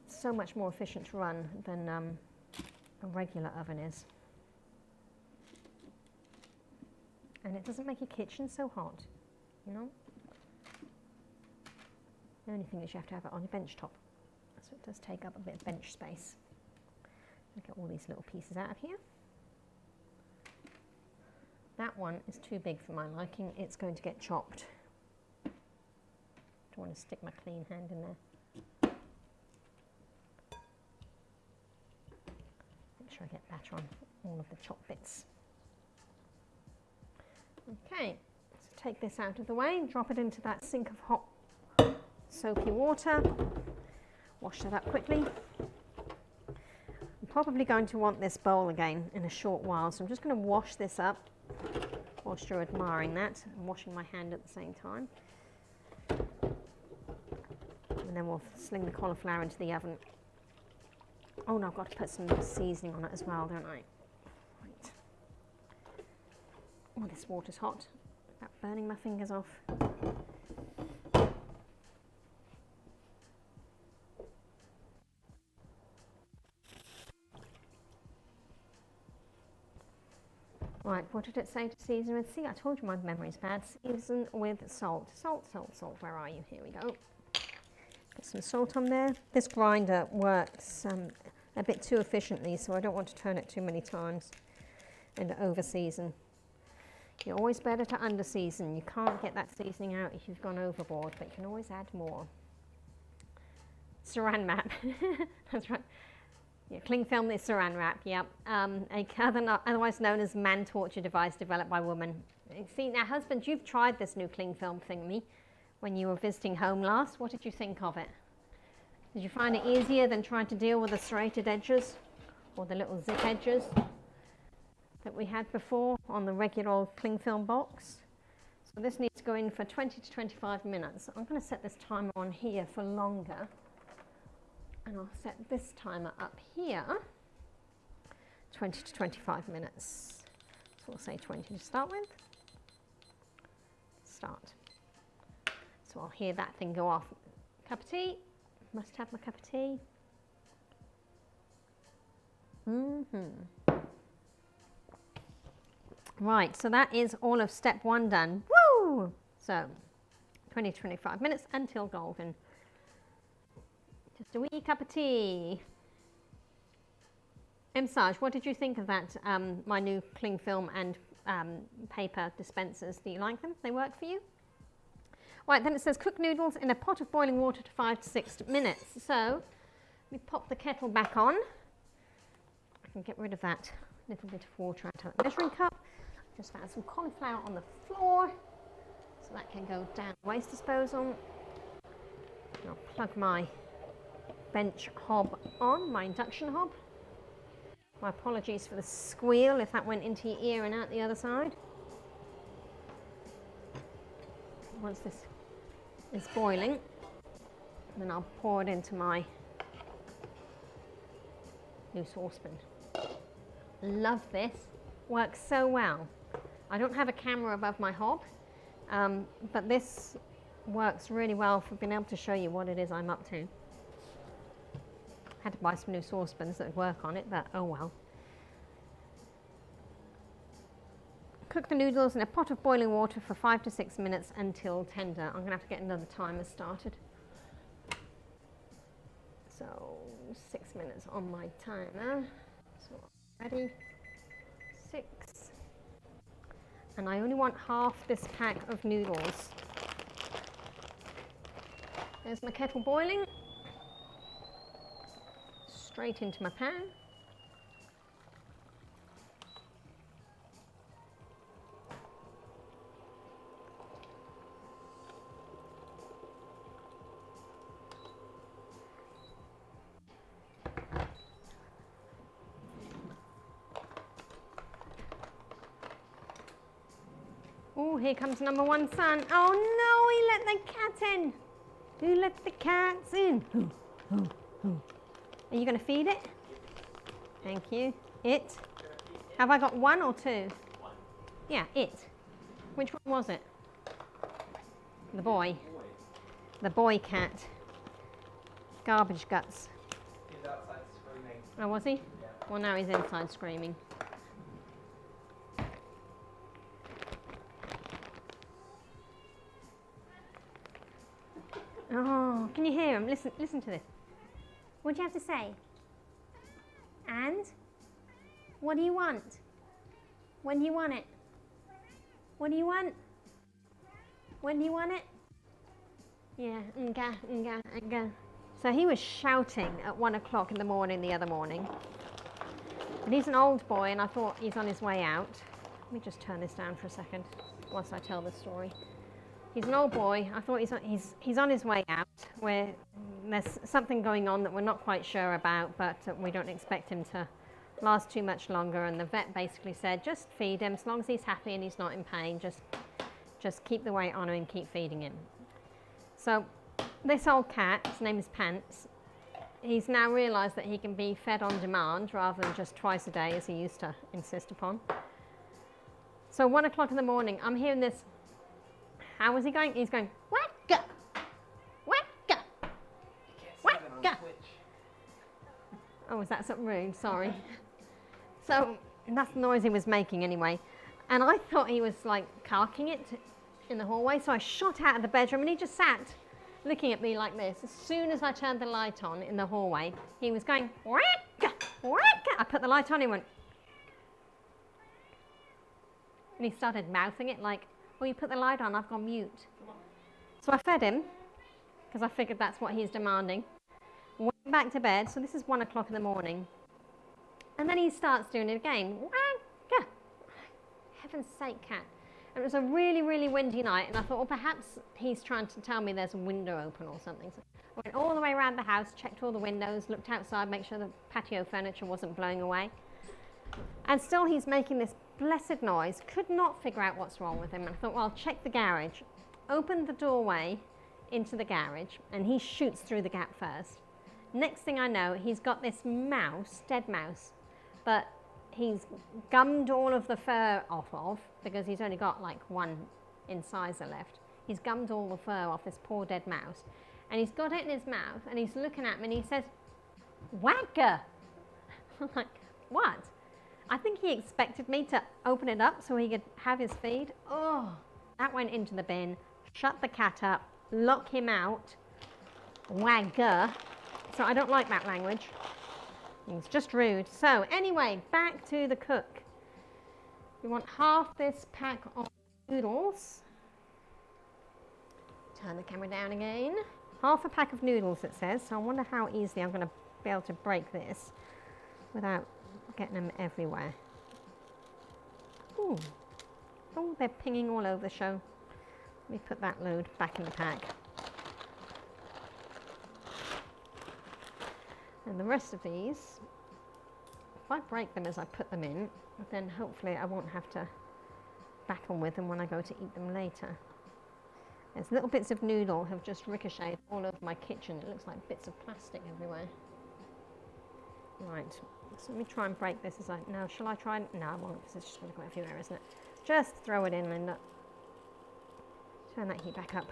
So much more efficient to run than a regular oven is. And it doesn't make your kitchen so hot, you know? The only thing is you have to have it on your bench top, so it does take up a bit of bench space. Get all these little pieces out of here. That one is too big for my liking. It's going to get chopped. Don't want to stick my clean hand in there. Make sure I get batter on all of the chopped bits. Okay, so take this out of the way and drop it into that sink of hot soapy water. Wash that up quickly. I'm probably going to want this bowl again in a short while, so I'm just going to wash this up whilst you're admiring that. I'm washing my hand at the same time. And then we'll sling the cauliflower into the oven. Oh no, I've got to put some seasoning on it as well, don't I? Right. Oh, this water's hot. About burning my fingers off. Right, what did it say to season with? See, I told you my memory's bad. Season with salt. Salt, salt, salt. Where are you? Here we go. Put some salt on there. This grinder works a bit too efficiently, so I don't want to turn it too many times and over season. You're always better to under season. You can't get that seasoning out if you've gone overboard, but you can always add more. Saran wrap. That's right. Yeah, cling film is saran wrap, yep. Otherwise known as man torture device developed by women. See, now husband, you've tried this new cling film thingy when you were visiting home last. What did you think of it? Did you find it easier than trying to deal with the serrated edges or the little zip edges that we had before on the regular old cling film box? So this needs to go in for 20 to 25 minutes. I'm going to set this timer on here for longer. And I'll set this timer up here, 20 to 25 minutes. So we'll say 20 to start with. Start. So I'll hear that thing go off. Cup of tea. Must have my cup of tea. Right, so that is all of step 1 done. Woo! So 20 to 25 minutes until golden. Just a wee cup of tea. Saj, what did you think of that, my new cling film and paper dispensers? Do you like them? They work for you? Right, then it says cook noodles in a pot of boiling water to 5 to 6 minutes. So, we pop the kettle back on. I can get rid of that little bit of water out of the measuring cup. Just found some cauliflower on the floor, so that can go down the waste disposal. I'll plug my bench hob on, my induction hob. My apologies for the squeal if that went into your ear and out the other side. Once this is boiling, then I'll pour it into my new saucepan. Love this, works so well. I don't have a camera above my hob, but this works really well for being able to show you what it is I'm up to. Had to buy some new saucepans that would work on it, but oh well. Cook the noodles in a pot of boiling water for 5 to 6 minutes until tender. I'm going to have to get another timer started. So 6 minutes on my timer. So ready, 6. And I only want half this pack of noodles. There's my kettle boiling. Straight into my pan. Oh, here comes number 1 son. Oh no, he let the cat in. Who let the cats in? Are you going to feed it? Thank you. It? Have I got 1 or 2? 1. Yeah, it. Which one was it? The boy. The boy cat. Garbage guts. He's outside screaming. Oh, was he? Yeah. Well, now he's inside screaming. Oh, can you hear him? Listen to this. What do you have to say? And? What do you want? When do you want it? What do you want? When do you want it? Yeah, nga, nga, nga. So he was shouting at 1 o'clock in the morning the other morning. And he's an old boy, and I thought he's on his way out. Let me just turn this down for a second whilst I tell the story. He's an old boy. I thought he's on his way out, where there's something going on that we're not quite sure about, but we don't expect him to last too much longer. And the vet basically said, just feed him as long as he's happy and he's not in pain. Just keep the weight on him and keep feeding him. So this old cat, his name is Pants. He's now realised that he can be fed on demand rather than just twice a day as he used to insist upon. So 1 o'clock in the morning, I'm hearing this. How is he going? He's going, wacka, wacka, wacka. Oh, was that something rude? Sorry. So that's the noise he was making anyway. And I thought he was like carking it in the hallway. So I shot out of the bedroom and he just sat looking at me like this. As soon as I turned the light on in the hallway, he was going, wacka, wacka. I put the light on, he went. And he started mouthing it like, well, you put the light on, I've gone mute. So I fed him, because I figured that's what he's demanding. Went back to bed, so this is 1 o'clock in the morning. And then he starts doing it again. Wagga! Heaven's sake, cat. And it was a really, really windy night, and I thought, well, perhaps he's trying to tell me there's a window open or something. So I went all the way around the house, checked all the windows, looked outside, make sure the patio furniture wasn't blowing away. And still he's making this blessed noise, could not figure out what's wrong with him. And I thought, well, I'll check the garage. Opened the doorway into the garage, and he shoots through the gap first. Next thing I know, he's got this mouse, dead mouse, but he's gummed all of the fur off of, because he's only got like one incisor left. He's gummed all the fur off this poor dead mouse. And he's got it in his mouth, and he's looking at me, and he says, wagga! I'm like, what? I think he expected me to open it up so he could have his feed. Oh, that went into the bin. Shut the cat up, lock him out, wagga. So I don't like that language. It's just rude. So anyway, back to the cook. We want half this pack of noodles. Turn the camera down again. Half a pack of noodles, it says. So I wonder how easily I'm going to be able to break this without getting them everywhere. Ooh. Oh, they're pinging all over the show. Let me put that load back in the pack. And the rest of these, if I break them as I put them in, then hopefully I won't have to battle with them when I go to eat them later. There's little bits of noodle have just ricocheted all over my kitchen. It looks like bits of plastic everywhere. Right, so let me try and break this as I... No, shall I try? No, I won't, because it's just going to go everywhere, isn't it? Just throw it in, Linda. Turn that heat back up.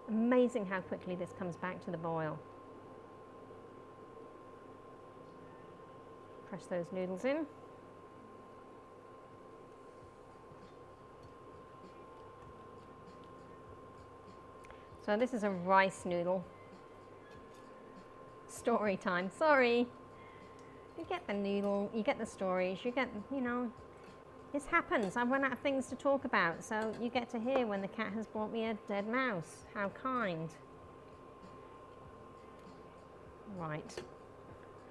Amazing how quickly this comes back to the boil. Press those noodles in. So this is a rice noodle. Story time. Sorry. You get the noodle, you get the stories, you get, you know, this happens. I've run out of things to talk about, so you get to hear when the cat has brought me a dead mouse. How kind. Right.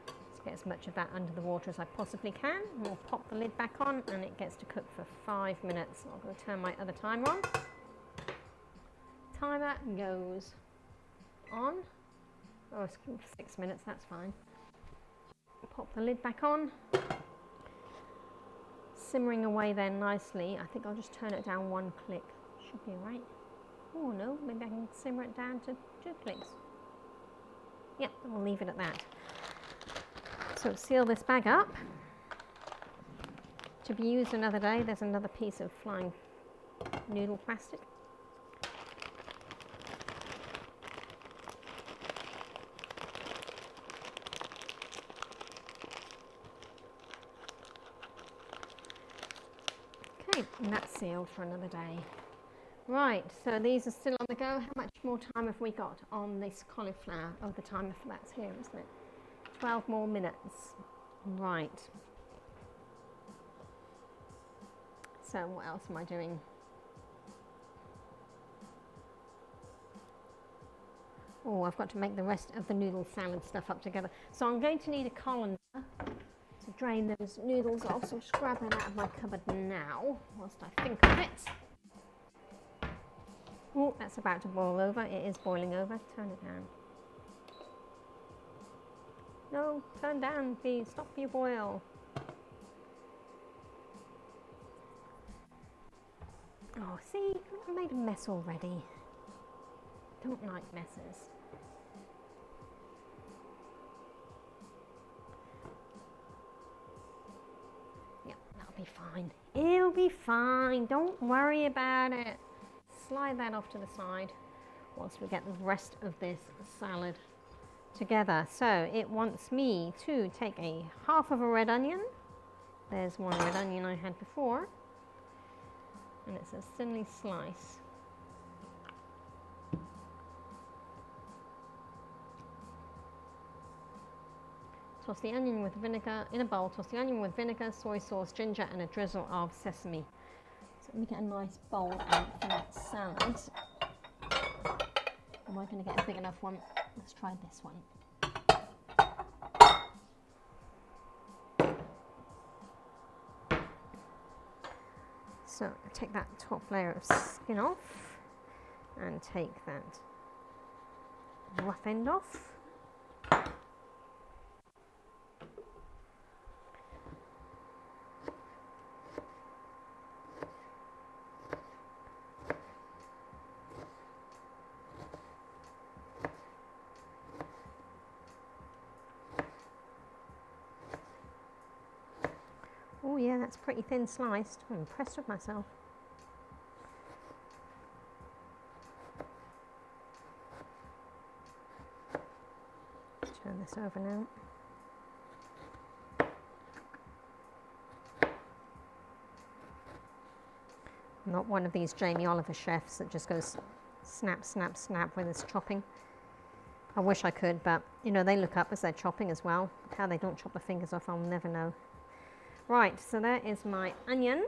Let's get as much of that under the water as I possibly can. We'll pop the lid back on and it gets to cook for 5 minutes. I'm going to turn my other timer on. Timer goes on. Oh, it's 6 minutes, that's fine. Pop the lid back on. Simmering away there nicely. I think I'll just turn it down 1 click. Should be alright. Oh no, maybe I can simmer it down to 2 clicks. Yep, we'll leave it at that. So seal this bag up. To be used another day. There's another piece of flying noodle plastic. Okay, and that's sealed for another day. Right, so these are still on the go. How much more time have we got on this cauliflower? Oh, the timer for that's here, isn't it? 12 more minutes. Right. So what else am I doing? Oh, I've got to make the rest of the noodle salad stuff up together. So I'm going to need a colander to drain those noodles off, so I'll just grab that out of my cupboard now, whilst I think of it. Oh, that's about to boil over. It is boiling over. Turn it down. No, turn down, please. Stop your boil. Oh, see, I made a mess already. Don't like messes. Yep, that'll be fine. It'll be fine. Don't worry about it. Slide that off to the side whilst we get the rest of this salad together. So it wants me to take a half of a red onion. There's one red onion I had before. And it's a thinly slice. Toss the onion with vinegar in a bowl. Toss the onion with vinegar, soy sauce, ginger, and a drizzle of sesame. So let me get a nice bowl out for that salad. Am I going to get a big enough one? Let's try this one. So take that top layer of skin off and take that rough end off. Oh yeah, that's pretty thin sliced. I'm impressed with myself. Turn this over now. I'm not one of these Jamie Oliver chefs that just goes snap, snap, snap with his chopping. I wish I could, but you know, they look up as they're chopping as well. How they don't chop the fingers off, I'll never know. Right, so there is my onion.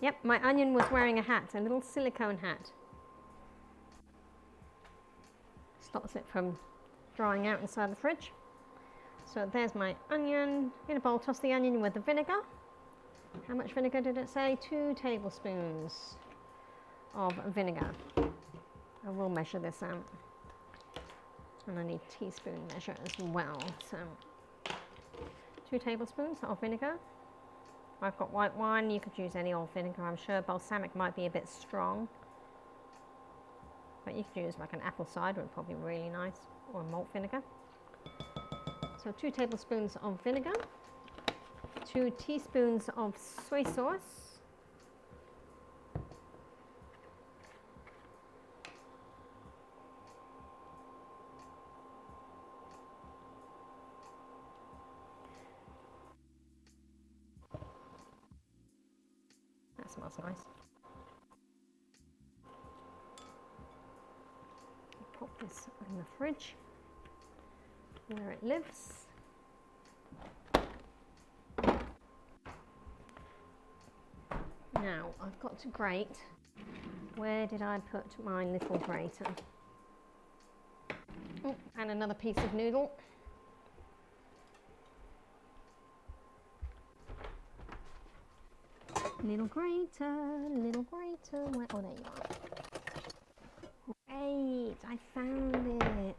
Yep, my onion was wearing a hat, a little silicone hat. Stops it from drying out inside the fridge. So there's my onion. In a bowl, toss the onion with the vinegar. How much vinegar did it say? 2 tablespoons of vinegar. I will measure this out. And I need teaspoon measure as well. So 2 tablespoons of vinegar. I've got white wine. You could use any old vinegar, I'm sure. Balsamic might be a bit strong. But you could use like an apple cider, would probably be really nice. Or malt vinegar. So 2 tablespoons of vinegar. 2 teaspoons of soy sauce. That smells nice. Pop this in the fridge where it lives. Now I've got to grate. Where did I put my little grater? Oh, and another piece of noodle. Little grater, little grater. Where, oh, there you are. Great, I found it.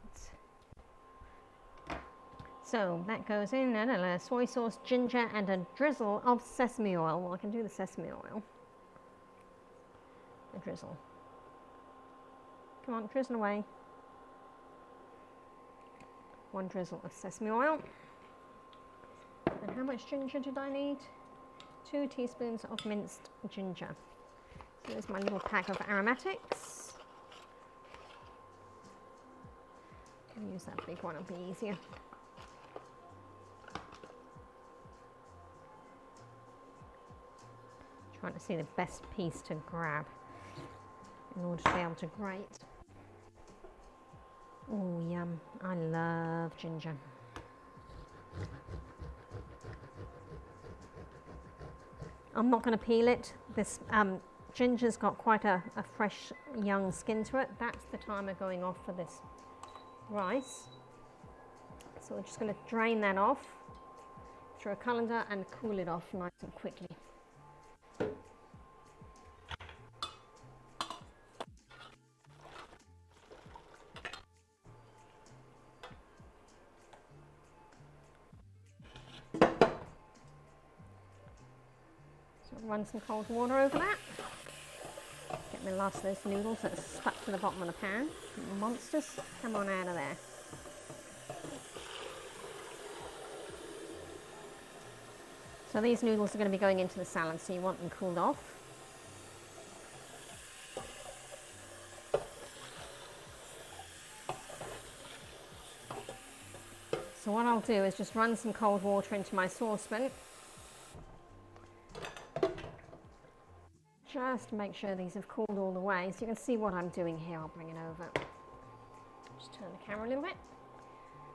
So that goes in, soy sauce, ginger, and a drizzle of sesame oil. Well, I can do the sesame oil. A drizzle. Come on, drizzle away. 1 drizzle of sesame oil. And how much ginger did I need? 2 teaspoons of minced ginger. So there's my little pack of aromatics. I'll use that big one, it'll be easier. Trying to see the best piece to grab in order to be able to grate. Oh, yum. I love ginger. I'm not going to peel it. This ginger's got quite a fresh young skin to it. That's the timer going off for this rice. So we're just going to drain that off through a colander and cool it off nice and quickly. So run some cold water over that. Get the last of those noodles that are stuck to the bottom of the pan. Monsters, come on out of there. So these noodles are going to be going into the salad, so you want them cooled off. So what I'll do is just run some cold water into my saucepan. Just to make sure these have cooled all the way. So you can see what I'm doing here. I'll bring it over. Just turn the camera a little bit.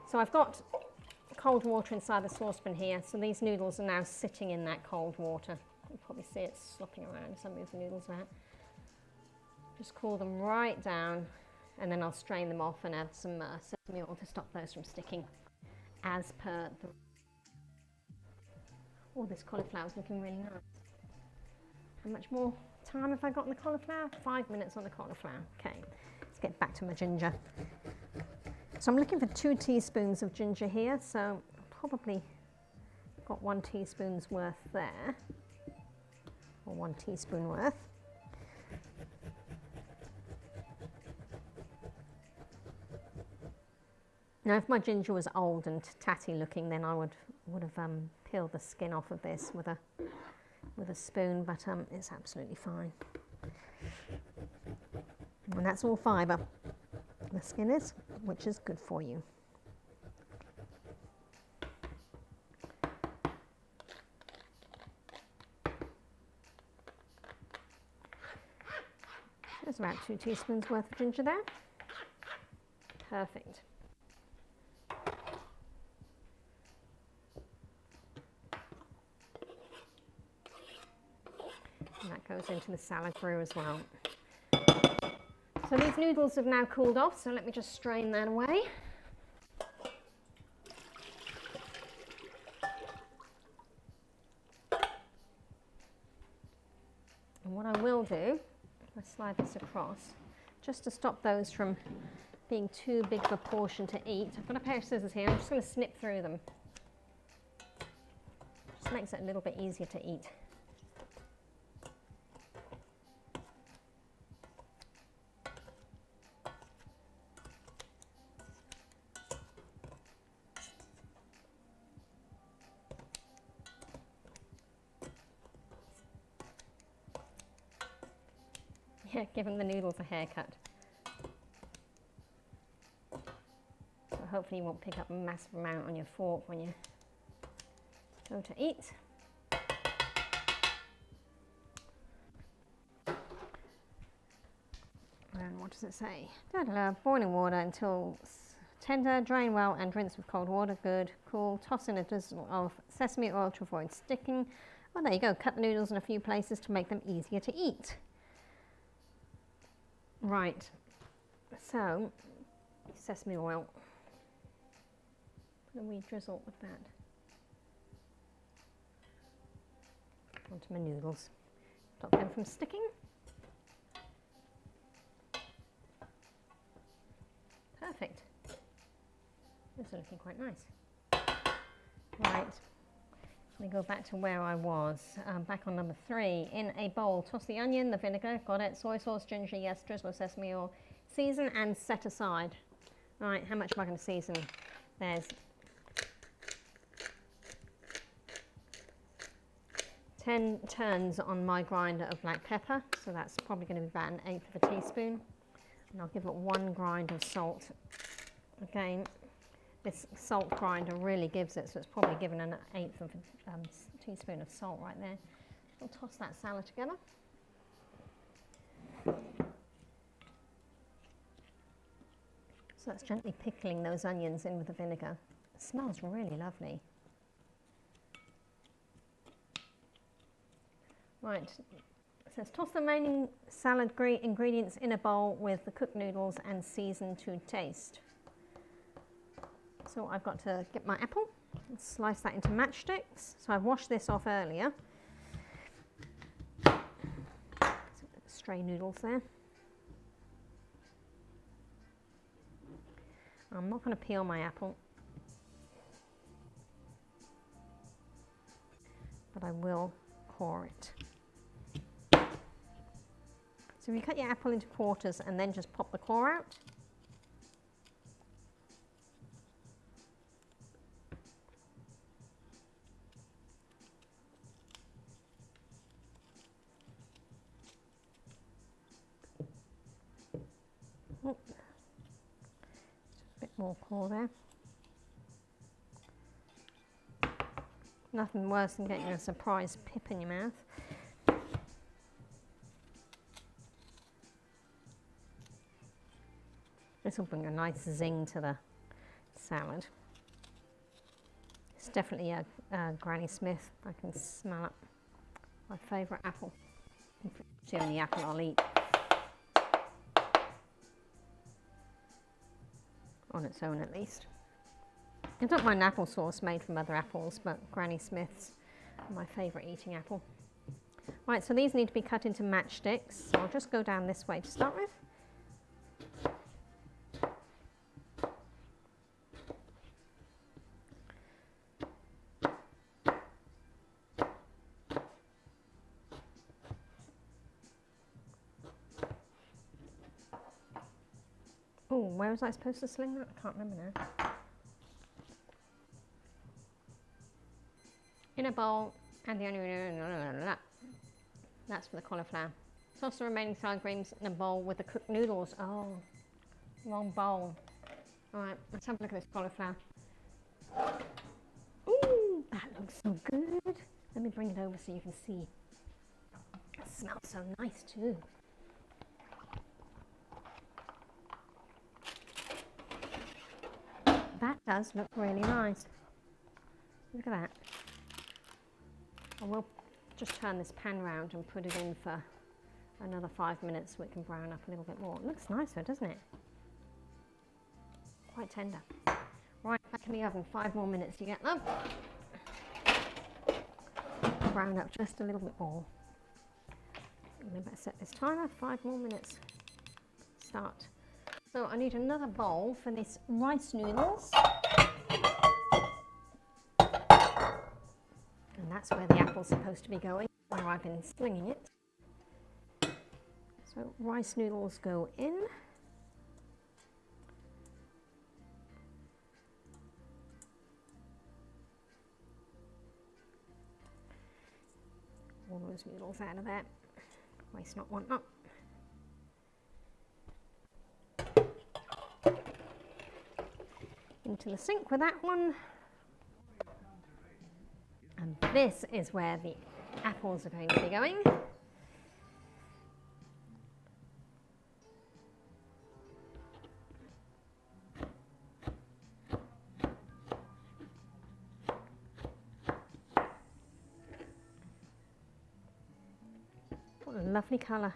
So I've got cold water inside the saucepan here. So these noodles are now sitting in that cold water. You probably see it slopping around as I move the noodles out. Just cool them right down, and then I'll strain them off and add some sesame oil to stop those from sticking. As per the... Oh, this cauliflower's looking really nice. How much more time have I got on the cauliflower? 5 minutes on the cauliflower. Okay, let's get back to my ginger. So I'm looking for 2 teaspoons of ginger here, so probably got 1 teaspoon's worth there, or 1 teaspoon worth. Now, if my ginger was old and tatty looking, then I would have peeled the skin off of this with a spoon, but it's absolutely fine. And that's all fibre, the skin is, which is good for you. There's about 2 teaspoons worth of ginger there. Perfect. And that goes into the salad brew as well. So these noodles have now cooled off, so let me just strain that away. And what I will do, I'll slide this across, just to stop those from being too big of a portion to eat. I've got a pair of scissors here, I'm just going to snip through them. Just makes it a little bit easier to eat. Yeah, giving the noodles a haircut. So hopefully you won't pick up a massive amount on your fork when you go to eat. And what does it say? Boiling water until tender, drain well and rinse with cold water. Good, cool. Toss in a drizzle of sesame oil to avoid sticking. Well, there you go. Cut the noodles in a few places to make them easier to eat. Right, so sesame oil. Put a wee drizzle with that onto my noodles. Stop them from sticking. Perfect. This is looking quite nice. Right. Let me go back to where I was, back on number 3. In a bowl, toss the onion, the vinegar, got it, soy sauce, ginger, yes, drizzle of sesame oil, season and set aside. Right, how much am I going to season? There's 10 turns on my grinder of black pepper, so that's probably going to be about 1/8 of a teaspoon. And I'll give it 1 grind of salt. Again, this salt grinder really gives it, so it's probably given 1/8 of a teaspoon of salt right there. We'll toss that salad together. So that's gently pickling those onions in with the vinegar. It smells really lovely. Right, it says toss the remaining salad ingredients in a bowl with the cooked noodles and season to taste. So I've got to get my apple and slice that into matchsticks. So I've washed this off earlier. Stray noodles there. I'm not going to peel my apple, but I will core it. So you cut your apple into quarters and then just pop the core out. Oh, just a bit more core there. Nothing worse than getting a surprise pip in your mouth. This will bring a nice zing to the salad. It's definitely a Granny Smith. I can smell it. My favourite apple. It's the only apple I'll eat. On its own at least. I don't mind applesauce made from other apples, but Granny Smith's are my favourite eating apple. Right, so these need to be cut into matchsticks. So I'll just go down this way to start with. Oh, where was I supposed to sling that? I can't remember now. In a bowl, add the onion. That's for the cauliflower. Toss the remaining salad greens in a bowl with the cooked noodles. Oh, wrong bowl. All right, let's have a look at this cauliflower. Ooh, that looks so good. Let me bring it over so you can see. It smells so nice too. That does look really nice. Look at that. I will just turn this pan round and put it in for another 5 minutes so it can brown up a little bit more. It looks nicer, doesn't it? Quite tender. Right, back in the oven, 5 more minutes. You get them? Brown up just a little bit more. I better set this timer, 5 more minutes. Start. So I need another bowl for this rice noodles. And that's where the apple's supposed to be going, where I've been slinging it. So rice noodles go in. All those noodles out of there. Waste not, want not. Into the sink with that one. And this is where the apples are going to be going. What a lovely colour.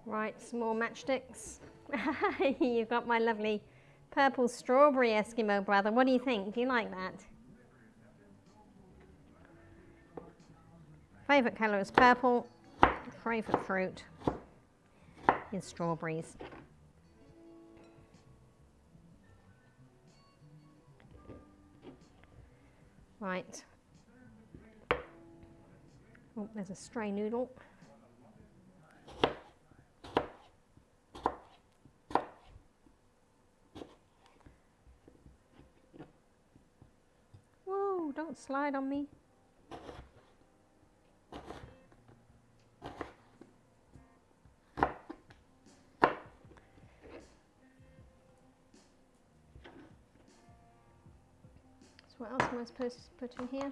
Right, some more matchsticks. You've got my lovely purple strawberry Eskimo brother. What do you think? Do you like that? Favourite colour is purple. Favourite fruit is strawberries. Right. Oh, there's a stray noodle. Whoa, don't slide on me. So what else am I supposed to put in here?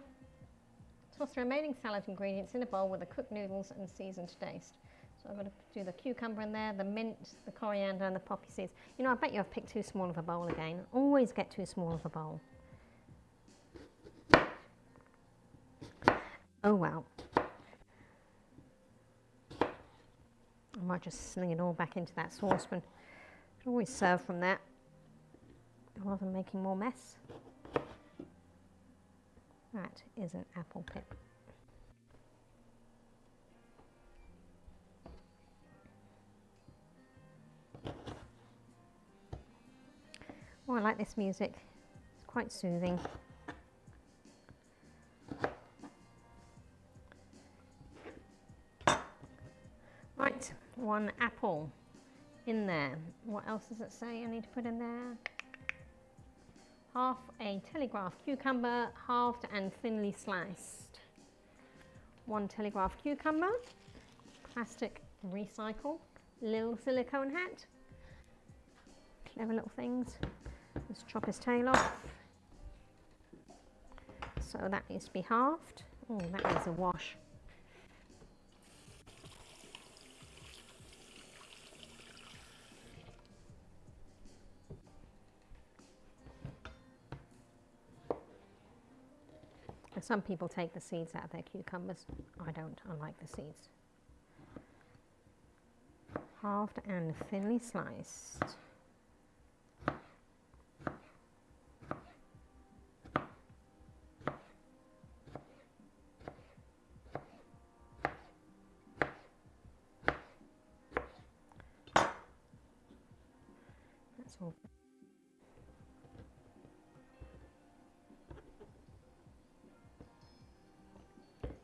toss the remaining salad ingredients in a bowl with the cooked noodles and season to taste. So I'm going to do the cucumber in there, the mint, the coriander and the poppy seeds. You know, I bet you I've picked too small of a bowl again. Always get too small of a bowl. Oh well. I might just sling it all back into that saucepan. Could always serve from that rather than making more mess. That is an apple pip. Oh, I like this music. It's quite soothing. Right, 1 apple in there. What else does it say I need to put in there? Half a telegraph cucumber, halved and thinly sliced. 1 telegraph cucumber, plastic recycle, little silicone hat. Clever little things. Let's chop his tail off. So that needs to be halved. Oh, that needs a wash. Some people take the seeds out of their cucumbers. I don't. I like the seeds. Halved and thinly sliced. That's all.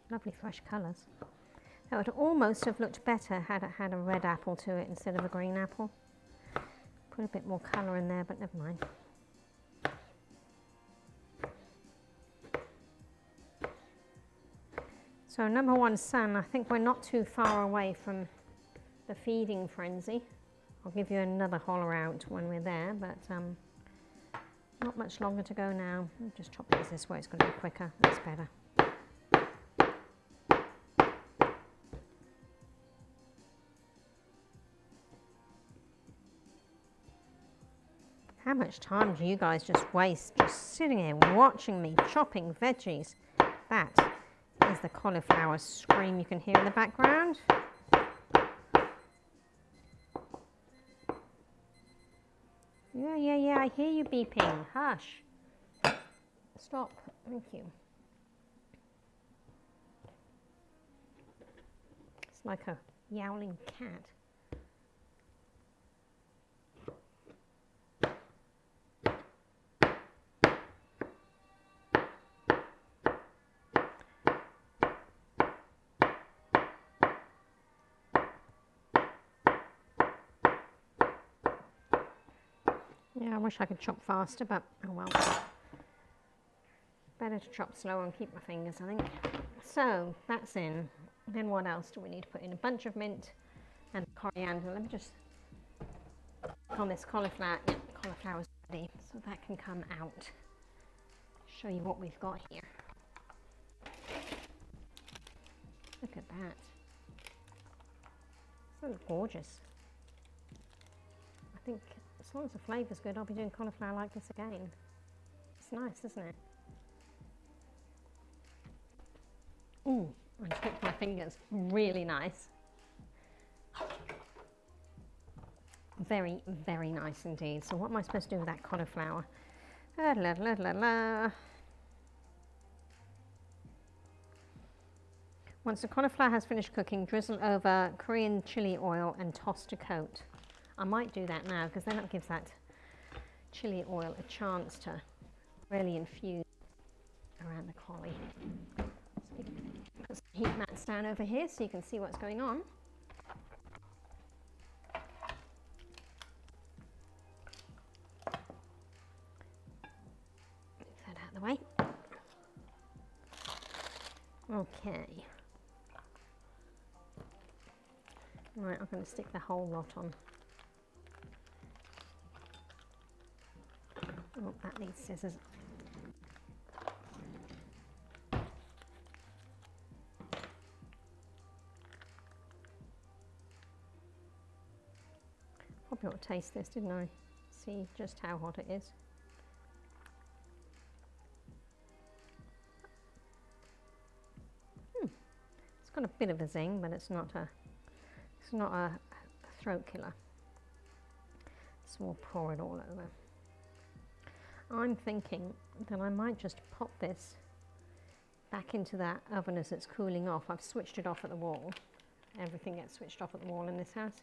Lovely fresh colours. That would almost have looked better had it had a red apple to it instead of a green apple. Put a bit more colour in there, but never mind. So number 1 son, I think we're not too far away from the feeding frenzy. I'll give you another holler out when we're there, but not much longer to go now. I'll just chop these this way, it's going to be quicker, that's better. How much time do you guys just waste just sitting here watching me chopping veggies? That is the cauliflower scream you can hear in the background. Yeah, I hear you beeping. Hush. Stop. Thank you. It's like a yowling cat. Yeah, I wish I could chop faster, but oh well. Better to chop slow and keep my fingers, I think. So, that's in. Then what else do we need to put in? A bunch of mint and coriander. Let me just click on this cauliflower. Yeah, the cauliflower's ready, so that can come out. Show you what we've got here. Look at that. So gorgeous. I think as long as the flavour's good, I'll be doing cauliflower like this again. It's nice, isn't it? Ooh, I clicked my fingers. Really nice. Very, very nice indeed. So what am I supposed to do with that cauliflower? La, la, la, la, la. Once the cauliflower has finished cooking, drizzle over Korean chili oil and toss to coat. I might do that now because then that gives that chili oil a chance to really infuse around the cauli. Put some heat mats down over here so you can see what's going on. Move that out of the way. Okay. Right, I'm going to stick the whole lot on. Oh, that needs scissors. Probably ought to taste this, didn't I? See just how hot it is. It's got a bit of a zing, but it's not a throat killer. So we'll pour it all over. I'm thinking that I might just pop this back into that oven as it's cooling off. I've switched it off at the wall. Everything gets switched off at the wall in this house,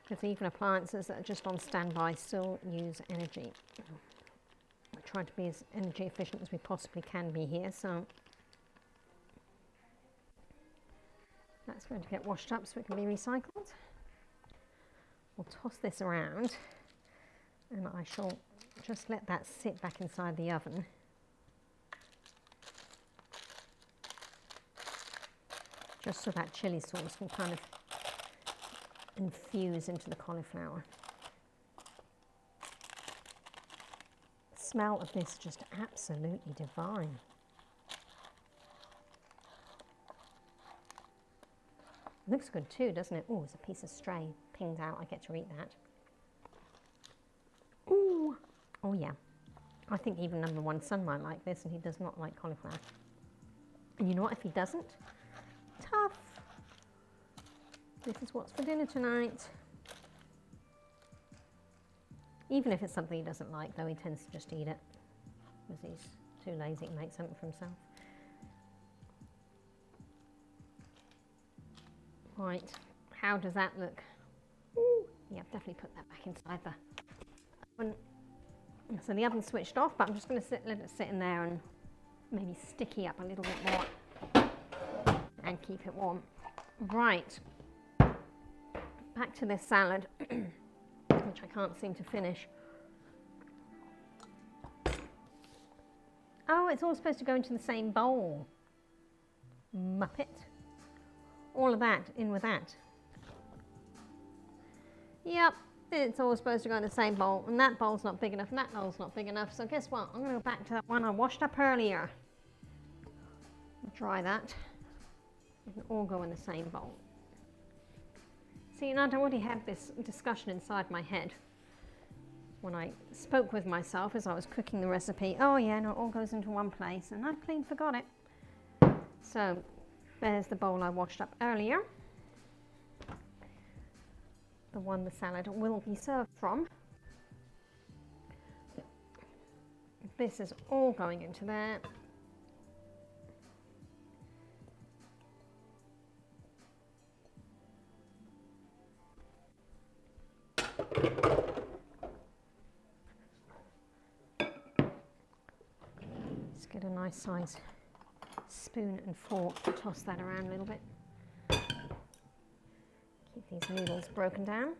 because even appliances that are just on standby still use energy. We're trying to be as energy efficient as we possibly can be here, so that's going to get washed up so it can be recycled. We'll toss this around and I shall just let that sit back inside the oven. Just so that chili sauce can kind of infuse into the cauliflower. The smell of this is just absolutely divine. Looks good too, doesn't it? Oh, there's a piece of stray pinged out. I get to eat that. Ooh. Oh yeah. I think even number one son might like this, and he does not like cauliflower. And you know what? If he doesn't, tough. This is what's for dinner tonight. Even if it's something he doesn't like, though, he tends to just eat it, because he's too lazy to make something for himself. Right, how does that look? Ooh, yeah, I've definitely put that back inside the oven. So the oven's switched off, but I'm just going to let it sit in there and maybe sticky up a little bit more and keep it warm. Right, back to this salad, which I can't seem to finish. Oh, it's all supposed to go into the same bowl. Muppet. All of that in with that. Yep, it's all supposed to go in the same bowl, and that bowl's not big enough, and that bowl's not big enough. So guess what? I'm going to go back to that one I washed up earlier. Dry that. It can all go in the same bowl. See, and I'd already had this discussion inside my head when I spoke with myself as I was cooking the recipe. Oh yeah, no, it all goes into one place, and I clean forgot it. So there's the bowl I washed up earlier. The one the salad will be served from. This is all going into there. Let's get a nice size spoon and fork to toss that around a little bit. Keep these noodles broken down.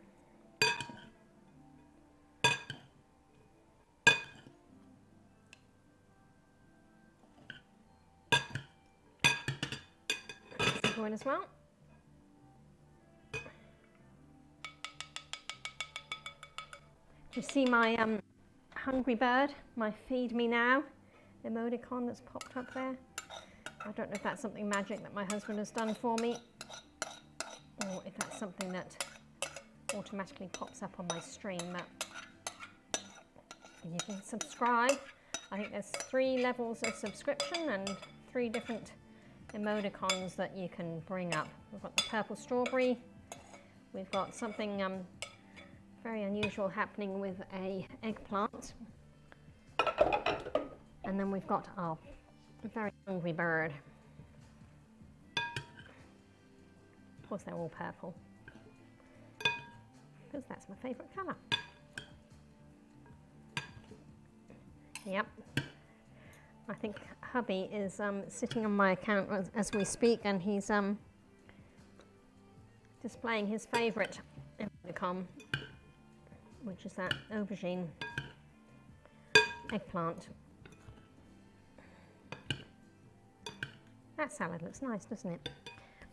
Let's go in as well. Do you see my hungry bird, my feed me now emoticon that's popped up there? I don't know if that's something magic that my husband has done for me, or if that's something that automatically pops up on my stream. But you can subscribe. I think there's 3 levels of subscription and 3 different emoticons that you can bring up. We've got the purple strawberry. We've got something very unusual happening with a eggplant. And then we've got our very hungry bird. Of course, they're all purple, because that's my favourite colour. Yep. I think hubby is sitting on my account as we speak, and he's displaying his favourite emoticon, which is that aubergine eggplant. That salad looks nice, doesn't it?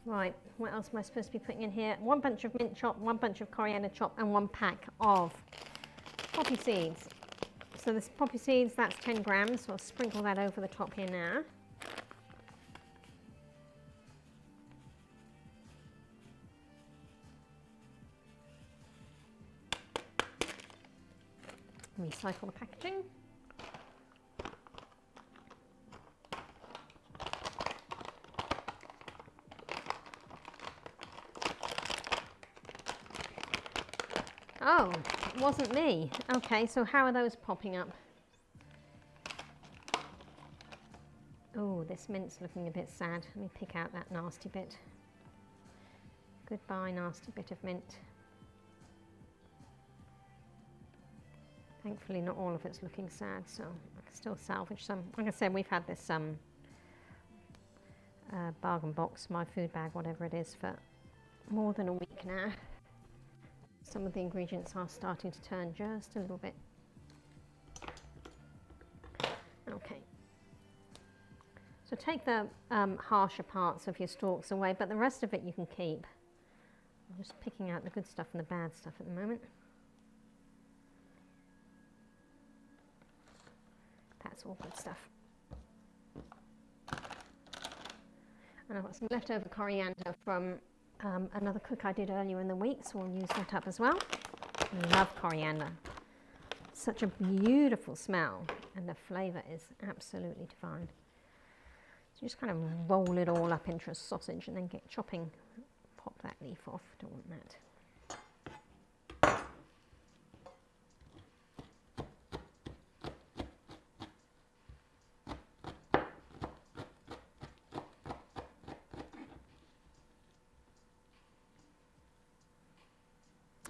Right, what else am I supposed to be putting in here? 1 bunch of mint chop, 1 bunch of coriander chop, and 1 pack of poppy seeds. So this poppy seeds, that's 10 grams, so I'll sprinkle that over the top here now. Recycle the packaging. Oh, it wasn't me. Okay, so how are those popping up? Oh, this mint's looking a bit sad. Let me pick out that nasty bit. Goodbye, nasty bit of mint. Thankfully, not all of it's looking sad, so I can still salvage some. Like I said, we've had this bargain box, my food bag, whatever it is, for more than a week now. Some of the ingredients are starting to turn just a little bit. Okay. So take the harsher parts of your stalks away, but the rest of it you can keep. I'm just picking out the good stuff and the bad stuff at the moment. That's all good stuff. And I've got some leftover coriander from another cook I did earlier in the week, so we'll use that up as well. I love coriander. Such a beautiful smell, and the flavour is absolutely divine. So just kind of roll it all up into a sausage and then get chopping. Pop that leaf off, don't want that.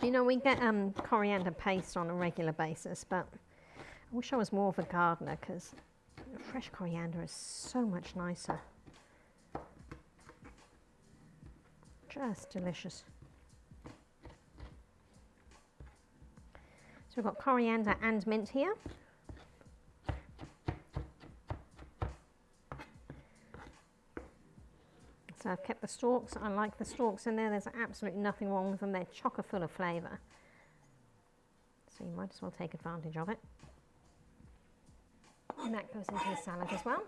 You know, we get coriander paste on a regular basis, but I wish I was more of a gardener, because fresh coriander is so much nicer. Just delicious. So we've got coriander and mint here. So I've kept the stalks. I like the stalks in there. There's absolutely nothing wrong with them. They're chocker full of flavour. So you might as well take advantage of it. And that goes into the salad as well.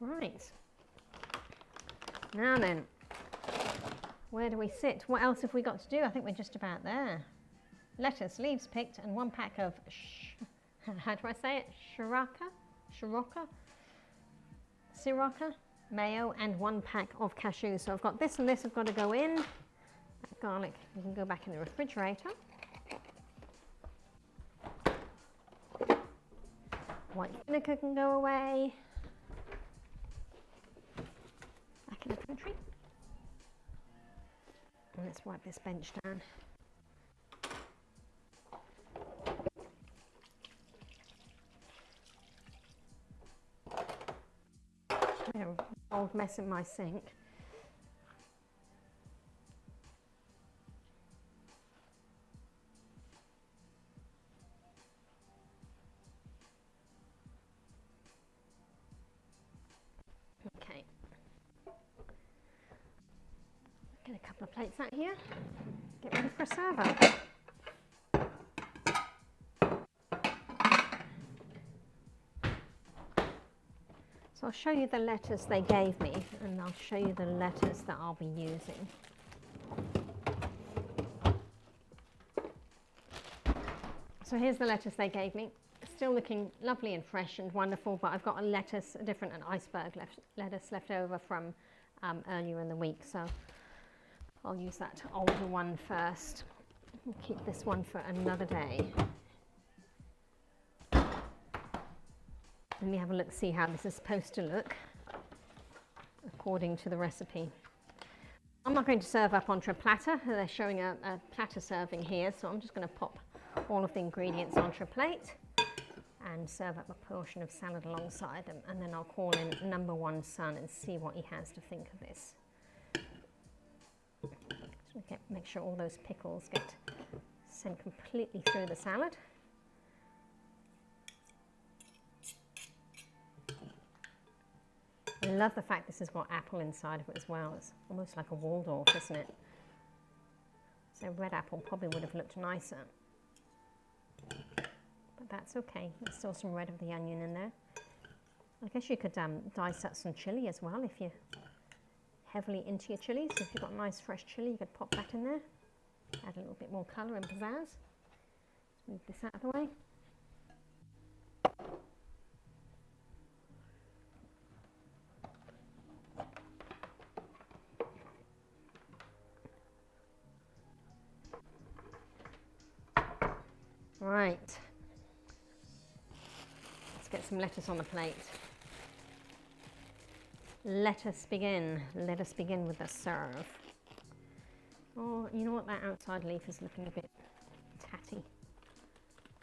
Right. Now then, where do we sit? What else have we got to do? I think we're just about there. Lettuce, leaves picked, and 1 pack of, how do I say it? Sriracha, mayo, and 1 pack of cashews. So I've got this and this have got to go in. That garlic, you can go back in the refrigerator. White vinegar can go away. Back in the pantry. And let's wipe this bench down. Old mess in my sink. Okay. Get a couple of plates out here. Get ready for a server. So I'll show you the lettuce they gave me, and I'll show you the lettuce that I'll be using. So here's the lettuce they gave me. Still looking lovely and fresh and wonderful, but I've got a different iceberg lettuce left over from earlier in the week, so I'll use that older one first. We'll keep this one for another day. Let me have a look, see how this is supposed to look according to the recipe. I'm not going to serve up onto a platter. They're showing a platter serving here, so I'm just going to pop all of the ingredients onto a plate and serve up a portion of salad alongside them, and then I'll call in number one son and see what he has to think of this. Just make sure all those pickles get sent completely through the salad. I love the fact this has got apple inside of it as well. It's almost like a Waldorf, isn't it? So red apple probably would have looked nicer. But that's okay. There's still some red of the onion in there. I guess you could dice up some chilli as well if you're heavily into your chilies. So if you've got nice fresh chilli, you could pop that in there. Add a little bit more colour and pizzazz. Let's move this out of the way. Right. Let's get some lettuce on the plate. Let us begin. Let us begin with the serve. Oh, you know what? That outside leaf is looking a bit tatty.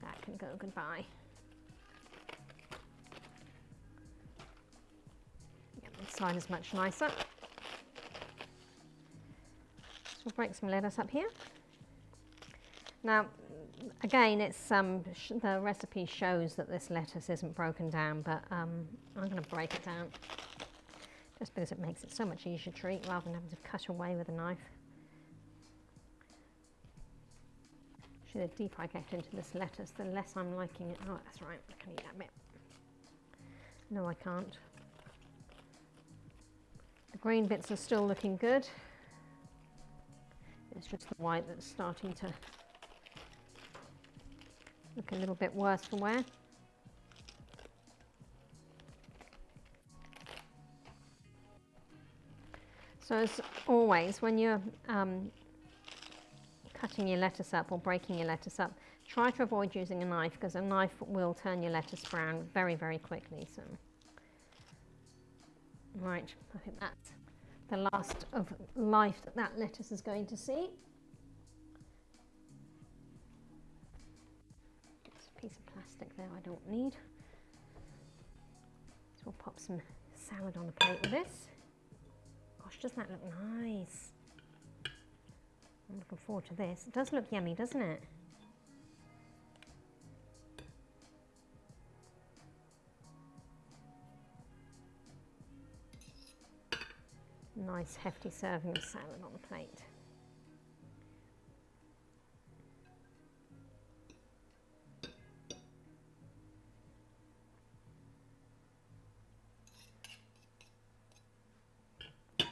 That can go goodbye. Yep, this side is much nicer. So we'll break some lettuce up here. Now, again, it's the recipe shows that this lettuce isn't broken down, but I'm going to break it down just because it makes it so much easier to eat rather than having to cut away with a knife. Actually, the deeper I get into this lettuce, the less I'm liking it. Oh, that's right, I can eat that bit. No, I can't. The green bits are still looking good. It's just the white that's starting to look a little bit worse for wear. So as always, when you're cutting your lettuce up or breaking your lettuce up, try to avoid using a knife because a knife will turn your lettuce brown very, very quickly. So, right, I think that's the last of life that lettuce is going to see. Piece of plastic there I don't need. So we'll pop some salad on the plate with this. Gosh, doesn't that look nice? I'm looking forward to this. It does look yummy, doesn't it? Nice hefty serving of salad on the plate.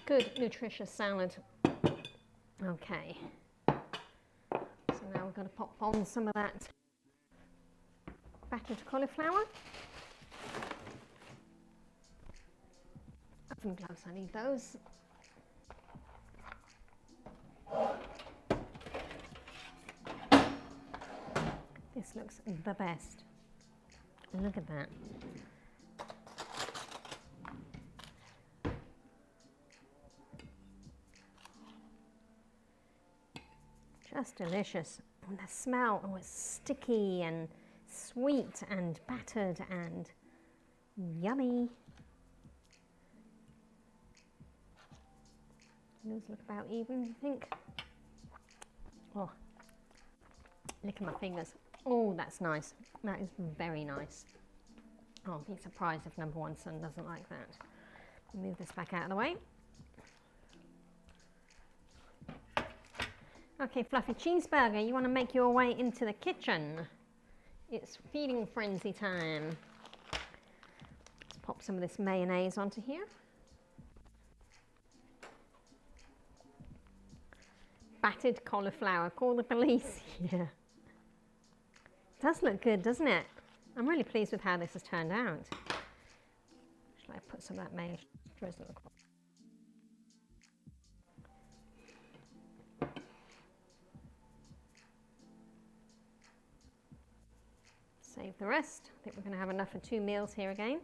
Good, nutritious salad. Okay. So now we're going to pop on some of that battered cauliflower. Oven gloves, I need those. This looks the best. Look at that. Just delicious. And the smell, oh, it's sticky and sweet and battered and yummy. Those look about even, I think. Oh, licking my fingers. Oh, that's nice. That is very nice. Oh, I'll be surprised if number one son doesn't like that. Move this back out of the way. Okay, Fluffy Cheeseburger, you want to make your way into the kitchen. It's feeding frenzy time. Let's pop some of this mayonnaise onto here. Battered cauliflower, call the police. Yeah. It does look good, doesn't it? I'm really pleased with how this has turned out. Shall I put some of that mayonnaise drizzle across? Save the rest. I think we're going to have enough for 2 meals here again.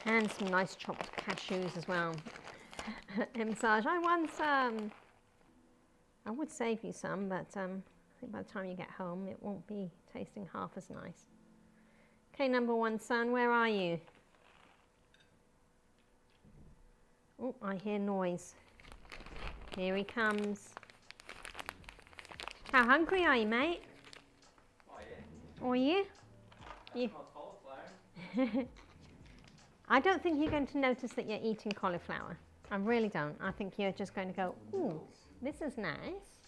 And some nice chopped cashews as well. Massage, I want some. I would save you some, but I think by the time you get home, it won't be tasting half as nice. Okay, number one son, where are you? Oh, I hear noise. Here he comes. How hungry are you, mate? Are you? You? I don't think you're going to notice that you're eating cauliflower. I really don't. I think you're just going to go, ooh, this is nice.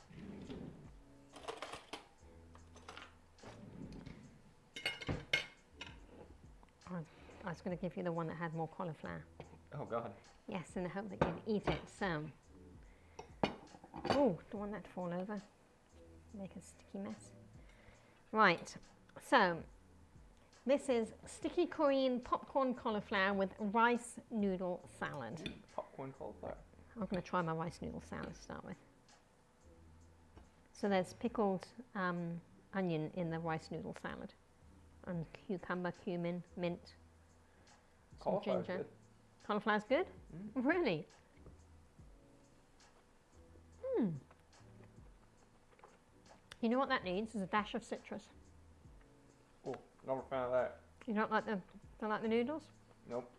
I was going to give you the one that had more cauliflower. Oh God. Yes, in the hope that you'd eat it. So, oh, don't want that to fall over. Make a sticky mess. Right, so this is sticky Korean popcorn cauliflower with rice noodle salad. Popcorn cauliflower. I'm going to try my rice noodle salad to start with. So there's pickled onion in the rice noodle salad, and cucumber, cumin, mint, some Cauliflower's ginger. good. Cauliflower's good? Really? You know what that needs is a dash of citrus. Oh, never found that. You don't like the noodles? Nope.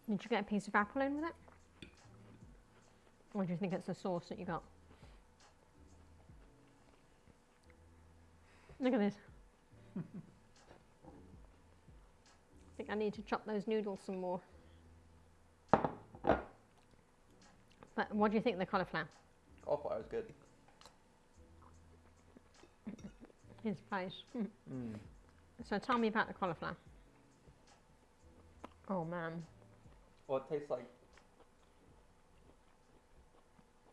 Did you get a piece of apple in with it? Or do you think it's the sauce that you got? Look at this. I think I need to chop those noodles some more. But what do you think of the cauliflower? Cauliflower's good. His face. So tell me about the cauliflower. Oh man. Well, it tastes like.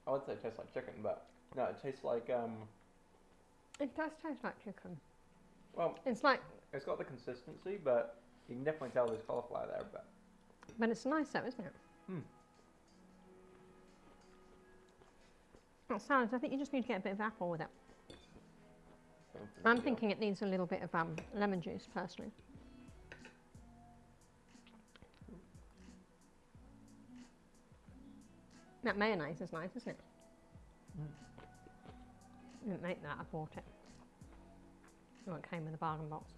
I would say it tastes like chicken, but no, it tastes like It does taste like chicken. Well, It's like, it's got the consistency, but you can definitely tell there's cauliflower there. but it's nice though, isn't it? That salad, I think you just need to get a bit of apple with it. I'm thinking it needs a little bit of lemon juice, personally. That mayonnaise is nice, isn't it? I didn't make that, I bought it. Oh, it came with a bargain box.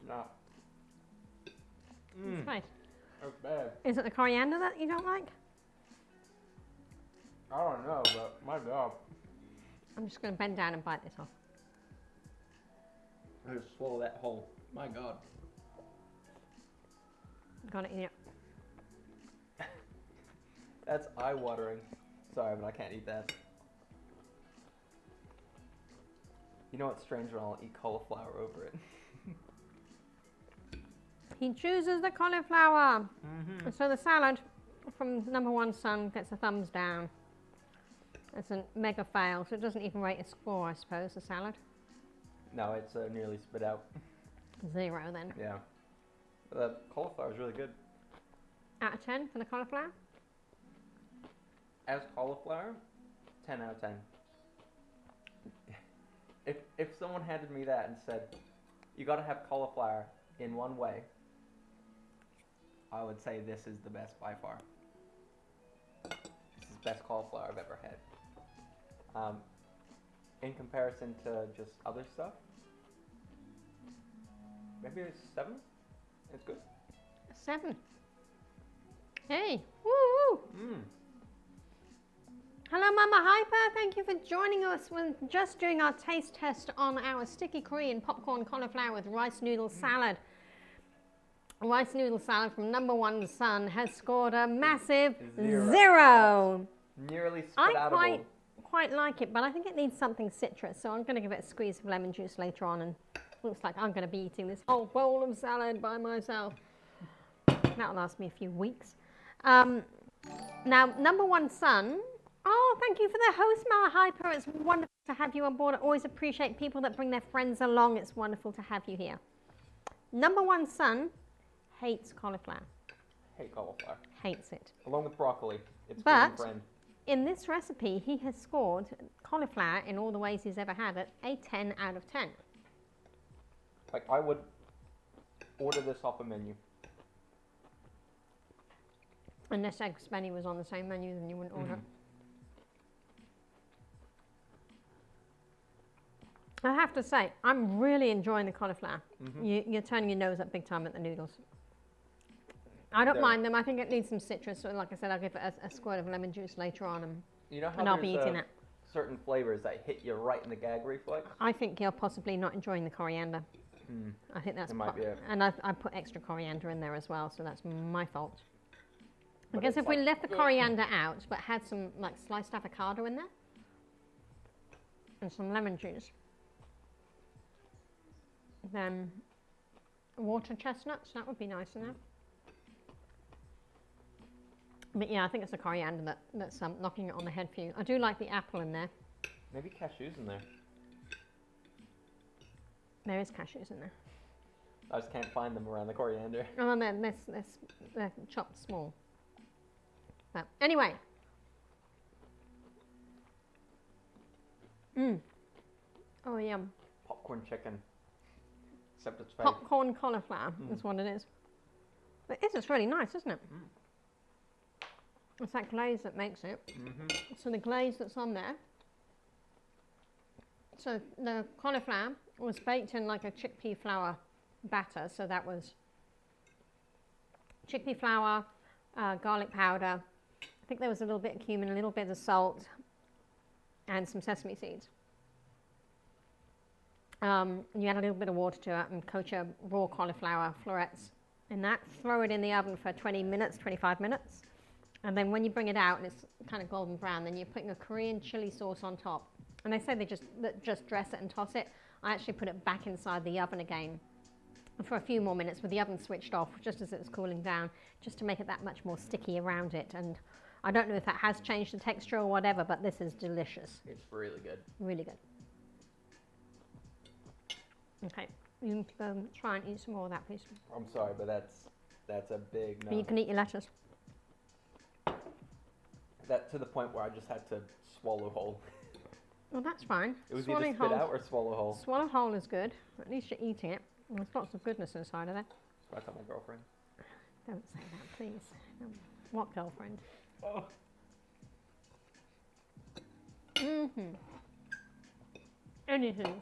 No. It's nice. That's bad. Is it the coriander that you don't like? I don't know, but my God. I'm just going to bend down and bite this off. I just swallow that whole. My God. Got it in it. That's eye-watering. Sorry, but I can't eat that. You know what's strange when I'll eat cauliflower over it? He chooses the cauliflower. So the salad from number one son gets a thumbs down. It's a mega fail, so it doesn't even rate a score, I suppose, the salad. No, it's nearly spit out. 0 then. Yeah. The cauliflower is really good. Out of 10 for the cauliflower? As cauliflower, 10 out of 10. If someone handed me that and said, you gotta have cauliflower in one way, I would say this is the best by far. This is the best cauliflower I've ever had. In comparison to just other stuff, maybe it's 7. It's good. 7. Hey, woo! Hello, Mama Hyper. Thank you for joining us. We're just doing our taste test on our sticky Korean popcorn cauliflower with rice noodle salad. Rice noodle salad from number one son has scored a massive 0. Nearly spit I outable. quite like it, but I think it needs something citrus, so I'm going to give it a squeeze of lemon juice later on, and looks like I'm going to be eating this whole bowl of salad by myself. That'll last me a few weeks. Now, number one son. Oh, thank you for the host, Mama Hyper. It's wonderful to have you on board. I always appreciate people that bring their friends along. It's wonderful to have you here. Number one son hates cauliflower. Hate cauliflower. Hates it. Along with broccoli. It's But good friend. in this recipe, he has scored cauliflower in all the ways he's ever had it a 10 out of 10. Like, I would order this off a menu. Unless Eggs Benny was on the same menu, then you wouldn't order it. I have to say, I'm really enjoying the cauliflower. You're turning your nose up big time at the noodles. I don't mind them. I think it needs some citrus. So like I said, I'll give it a squirt of lemon juice later on, You know how and I'll be there's, eating it. certain flavors that hit you right in the gag reflex? I think you're possibly not enjoying the coriander. I think that's It might be it. And I put extra coriander in there as well, so that's my fault. I But guess it's if we like- left the coriander out, but had some like sliced avocado in there and some lemon juice, Then water chestnuts, that would be nice in there. But yeah, I think it's the coriander that's knocking it on the head for you. I do like the apple in there. Maybe cashews in there. There is cashews in there. I just can't find them around the coriander. Oh, and then they're chopped small. But anyway. Oh, yum. Popcorn chicken. Except it's fake. Popcorn cauliflower is what it is. But it's really nice, isn't it? It's that glaze that makes it. So the glaze that's on there. So the cauliflower was baked in like a chickpea flour batter. So that was chickpea flour, garlic powder. I think there was a little bit of cumin, a little bit of salt, and some sesame seeds. You add a little bit of water to it and coat your raw cauliflower florets in that. Throw it in the oven for 20 minutes, 25 minutes. And then when you bring it out and it's kind of golden brown, then you're putting a Korean chili sauce on top. And they say they just dress it and toss it. I actually put it back inside the oven again for a few more minutes with the oven switched off just as it was cooling down, just to make it that much more sticky around it. And I don't know if that has changed the texture or whatever, but this is delicious. It's really good. Really good. Okay, you can try and eat some more of that, please. I'm sorry, but that's a big no. But you can eat your lettuce. That to the point where I just had to swallow whole. Well, that's fine. It was Swallowing either spit out or swallow whole. Swallow whole is good. At least you're eating it. And there's lots of goodness inside of it. I tell my girlfriend. Don't say that, please. No. What girlfriend? Oh. Anything.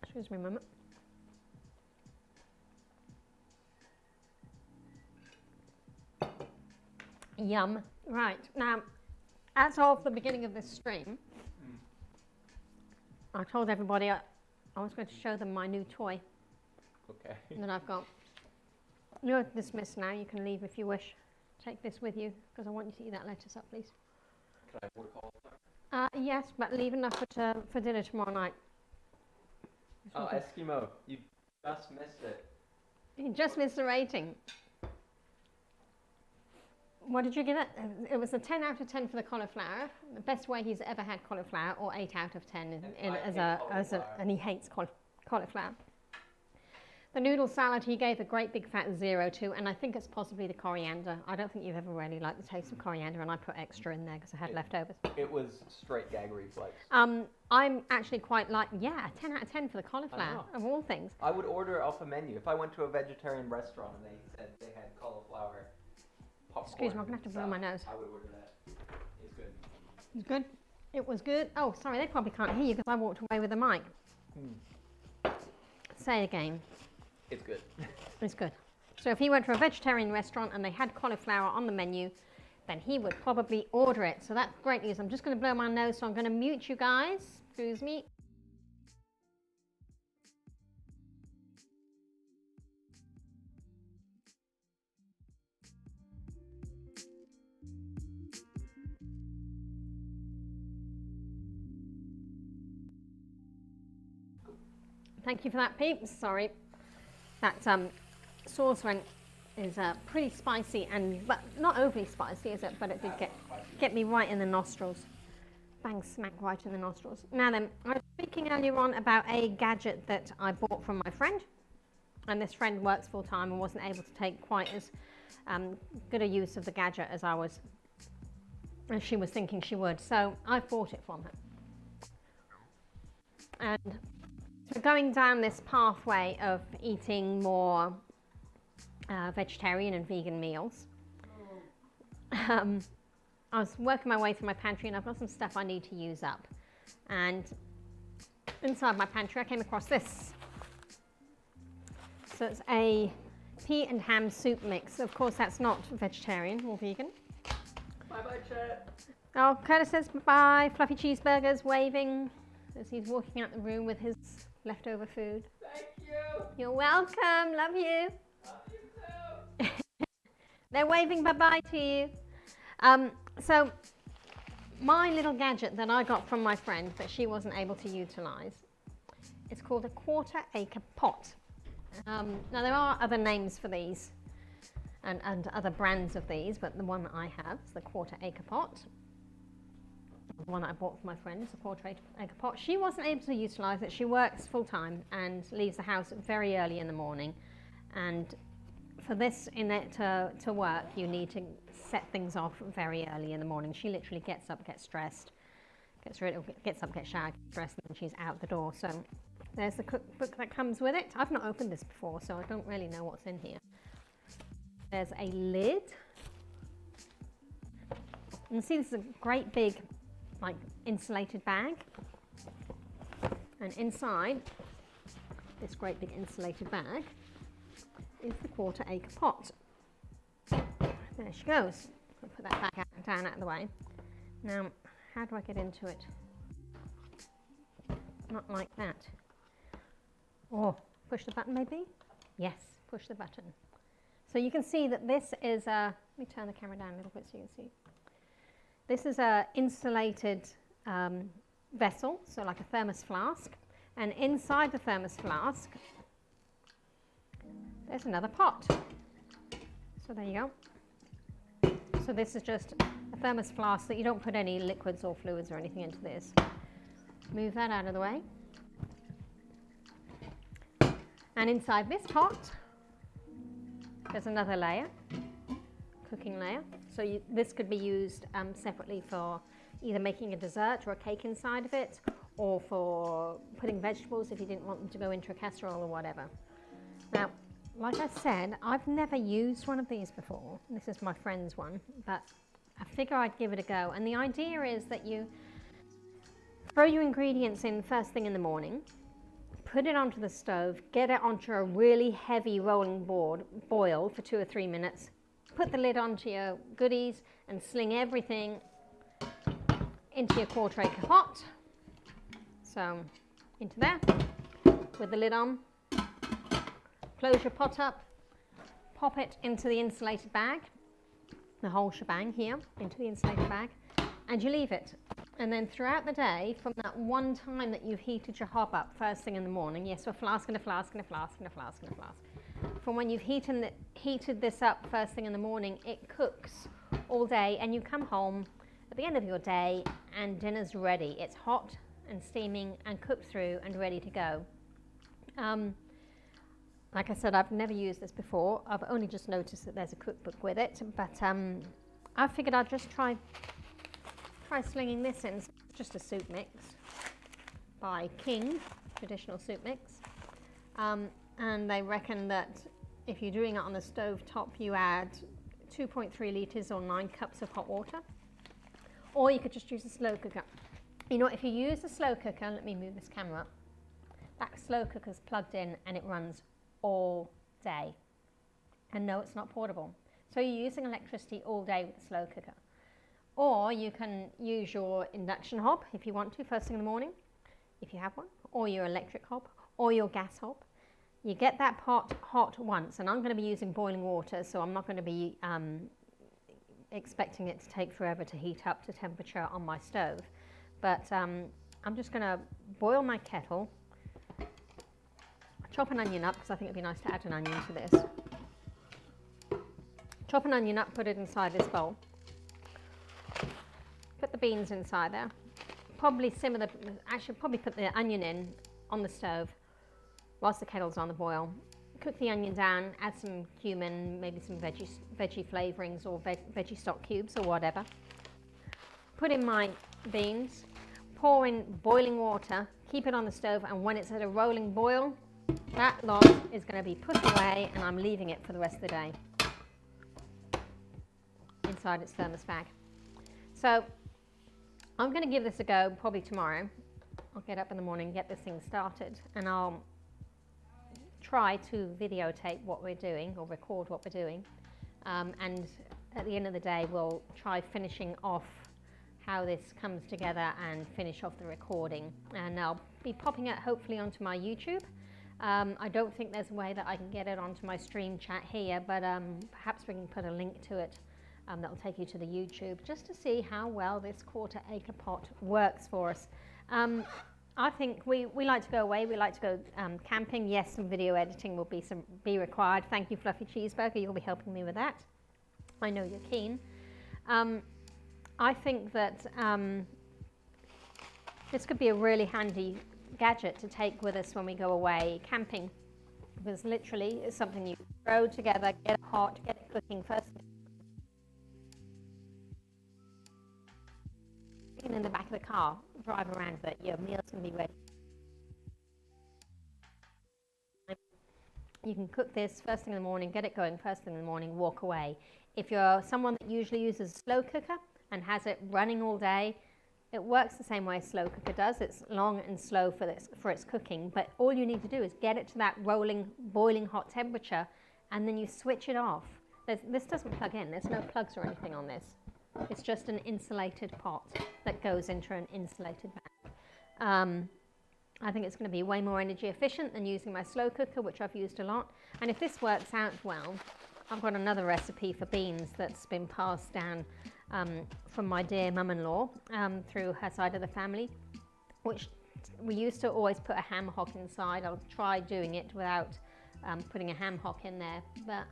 Excuse me a moment. Yum. Right, now, as of the beginning of this stream, I told everybody I was going to show them my new toy Okay. that I've got. You're dismissed now, you can leave if you wish. Take this with you, because I want you to eat that lettuce up, please. Can I order cauliflower? Yes, but leave enough for dinner tomorrow night. Oh, Eskimo, you just missed it. You just missed the rating. What did you give it? It was a 10 out of 10 for the cauliflower. The best way he's ever had cauliflower, or 8 out of 10 and he hates cauliflower. The noodle salad he gave a great big fat 0 to, and I think it's possibly the coriander. I don't think you've ever really liked the taste of coriander, and I put extra in there because I had leftovers. It was straight gag reflex. I'm actually quite like, 10 out of 10 for the cauliflower, of all things. I would order off a menu. If I went to a vegetarian restaurant and they said they had cauliflower popcorn. Excuse me, I'm going to have to blow my nose. I would order that. It's good. It's good? It was good? Oh, sorry, they probably can't hear you because I walked away with the mic. Say it again. It's good. It's good. So if he went to a vegetarian restaurant and they had cauliflower on the menu, then he would probably order it. So that's great news. I'm just going to blow my nose, so I'm going to mute you guys. Excuse me. Thank you for that, peeps. Sorry. That sauce is pretty spicy, but not overly spicy, is it? But it did get me right in the nostrils. Bang smack right in the nostrils. Now then, I was speaking earlier on about a gadget that I bought from my friend. And this friend works full time and wasn't able to take quite as good a use of the gadget as she was thinking she would. So I bought it from her. And so going down this pathway of eating more vegetarian and vegan meals, I was working my way through my pantry and I've got some stuff I need to use up. And inside my pantry I came across this. So it's a pea and ham soup mix. Of course that's not vegetarian or vegan. Bye-bye, chat. Oh, Curtis says bye. Fluffy cheeseburgers waving as he's walking out the room with his leftover food. Thank you. You're welcome. Love you. Love you too. They're waving bye-bye to you. So my little gadget that I got from my friend that she wasn't able to utilize It's called a 1/4 acre pot. Now there are other names for these and other brands of these, but the one that I have is the 1/4 acre pot. The one that I bought for my friend is a 1/4 acre pot. She wasn't able to utilise it. She works full time and leaves the house very early in the morning. And for this in it to work, you need to set things off very early in the morning. She literally gets up, gets dressed, gets up, gets showered, gets dressed, and she's out the door. So there's the cookbook that comes with it. I've not opened this before, so I don't really know what's in here. There's a lid. You can see this is a great big, like, insulated bag. And inside this great big insulated bag is the 1/4 acre pot. There she goes. I'll put that back down out of the way. Now, how do I get into it? Not like that. Oh, push the button maybe? Yes, push the button. So you can see that this is a, let me turn the camera down a little bit so you can see. This is a insulated vessel, so like a thermos flask. And inside the thermos flask, there's another pot. So there you go. So this is just a thermos flask that you don't put any liquids or fluids or anything into this. Move that out of the way. And inside this pot, there's another layer, cooking layer. So this could be used separately for either making a dessert or a cake inside of it, or for putting vegetables if you didn't want them to go into a casserole or whatever. Now, like I said, I've never used one of these before. This is my friend's one, but I figure I'd give it a go. And the idea is that you throw your ingredients in first thing in the morning, put it onto the stove, get it onto a really heavy rolling boil for 2 or 3 minutes, put the lid onto your goodies and sling everything into your 1/4 acre pot. So into there with the lid on, close your pot up, pop it into the insulated bag, the whole shebang here into the insulated bag, and you leave it. And then throughout the day, from that one time that you've heated your hob up first thing in the morning, yes, so a flask and a flask and a flask and a flask and a flask. From when you've heated this up first thing in the morning, it cooks all day, and you come home at the end of your day and dinner's ready. It's hot and steaming and cooked through and ready to go. Like I said, I've never used this before. I've only just noticed that there's a cookbook with it, but I figured I'd just try slinging this in. It's just a soup mix by King, traditional soup mix. And they reckon that if you're doing it on the stove top, you add 2.3 litres or 9 cups of hot water. Or you could just use a slow cooker. You know, if you use a slow cooker, let me move this camera up. That slow cooker's plugged in and it runs all day. And no, it's not portable. So you're using electricity all day with the slow cooker. Or you can use your induction hob if you want to, first thing in the morning, if you have one, or your electric hob, or your gas hob. You get that pot hot once, and I'm going to be using boiling water, so I'm not going to be expecting it to take forever to heat up to temperature on my stove. But I'm just going to boil my kettle, chop an onion up, because I think it'd be nice to add an onion to this. Chop an onion up, put it inside this bowl. Put the beans inside there. Probably probably put the onion in on the stove whilst the kettle's on the boil. Cook the onion down, add some cumin, maybe some veggie flavourings or veggie stock cubes or whatever. Put in my beans, pour in boiling water, keep it on the stove, and when it's at a rolling boil, that lot is going to be put away, and I'm leaving it for the rest of the day inside its thermos bag. So I'm going to give this a go probably tomorrow. I'll get up in the morning, get this thing started, and I'll try to videotape what we're doing or record what we're doing. And at the end of the day, we'll try finishing off how this comes together and finish off the recording. And I'll be popping it hopefully onto my YouTube. I don't think there's a way that I can get it onto my stream chat here, but perhaps we can put a link to it that'll take you to the YouTube just to see how well this 1/4 acre pot works for us. I think we like to go away. We like to go camping. Yes, some video editing will be required. Thank you, Fluffy Cheeseburger. You'll be helping me with that. I know you're keen. I think that this could be a really handy gadget to take with us when we go away camping, because literally it's something you throw together, get it hot, get it cooking first. In the back of the car, drive around, but your meals can be ready. You can cook this first thing in the morning, get it going first thing in the morning, walk away. If you're someone that usually uses a slow cooker and has it running all day, it works the same way a slow cooker does. It's long and slow for its cooking, but all you need to do is get it to that rolling, boiling hot temperature, and then you switch it off. This doesn't plug in. There's no plugs or anything on this. It's just an insulated pot that goes into an insulated bag. I think it's going to be way more energy efficient than using my slow cooker, which I've used a lot. And if this works out well, I've got another recipe for beans that's been passed down from my dear mum-in-law through her side of the family, which we used to always put a ham hock inside. I'll try doing it without putting a ham hock in there, but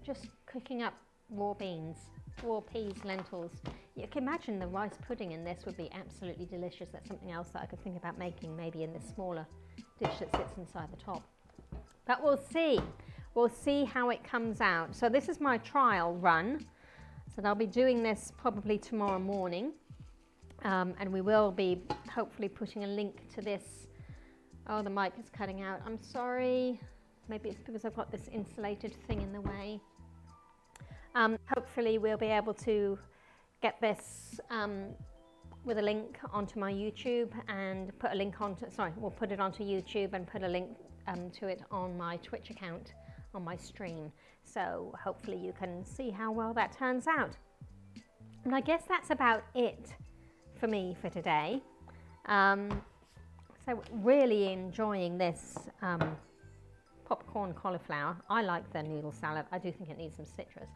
just cooking up raw beans, raw peas, lentils. You can imagine the rice pudding in this would be absolutely delicious. That's something else that I could think about making, maybe in this smaller dish that sits inside the top. But we'll see. We'll see how it comes out. So this is my trial run. So I'll be doing this probably tomorrow morning. And we will be hopefully putting a link to this. Oh, the mic is cutting out. I'm sorry. Maybe it's because I've got this insulated thing in the way. Hopefully we'll be able to get this with a link onto my YouTube and put a link onto, we'll put it onto YouTube and put a link to it on my Twitch account on my stream. So hopefully you can see how well that turns out. And I guess that's about it for me for today. So really enjoying this popcorn cauliflower. I like the noodle salad. I do think it needs some citrus.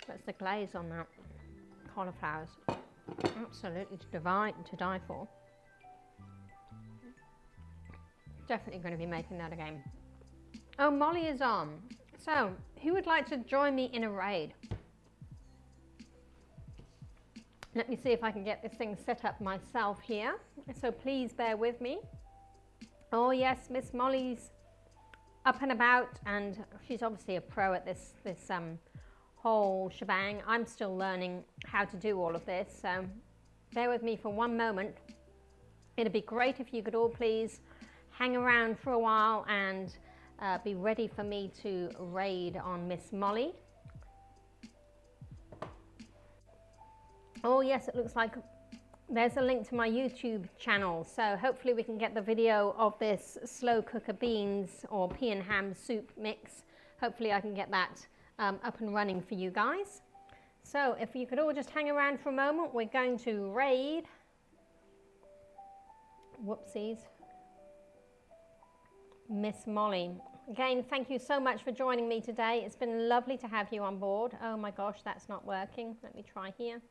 That's the glaze on that cauliflower is absolutely to die for. Definitely going to be making that again. Oh, Molly is on. So, who would like to join me in a raid? Let me see if I can get this thing set up myself here. So please bear with me. Oh yes, Miss Molly's up and about, and she's obviously a pro at this whole shebang. I'm still learning how to do all of this, so bear with me for one moment. It'd be great if you could all please hang around for a while and be ready for me to raid on Miss Molly. Oh yes, it looks like there's a link to my YouTube channel, so hopefully we can get the video of this slow cooker beans or pea and ham soup mix. Hopefully I can get that up and running for you guys. So if you could all just hang around for a moment, we're going to raid. Whoopsies. Miss Molly. Again, thank you so much for joining me today. It's been lovely to have you on board. Oh my gosh, that's not working. Let me try here.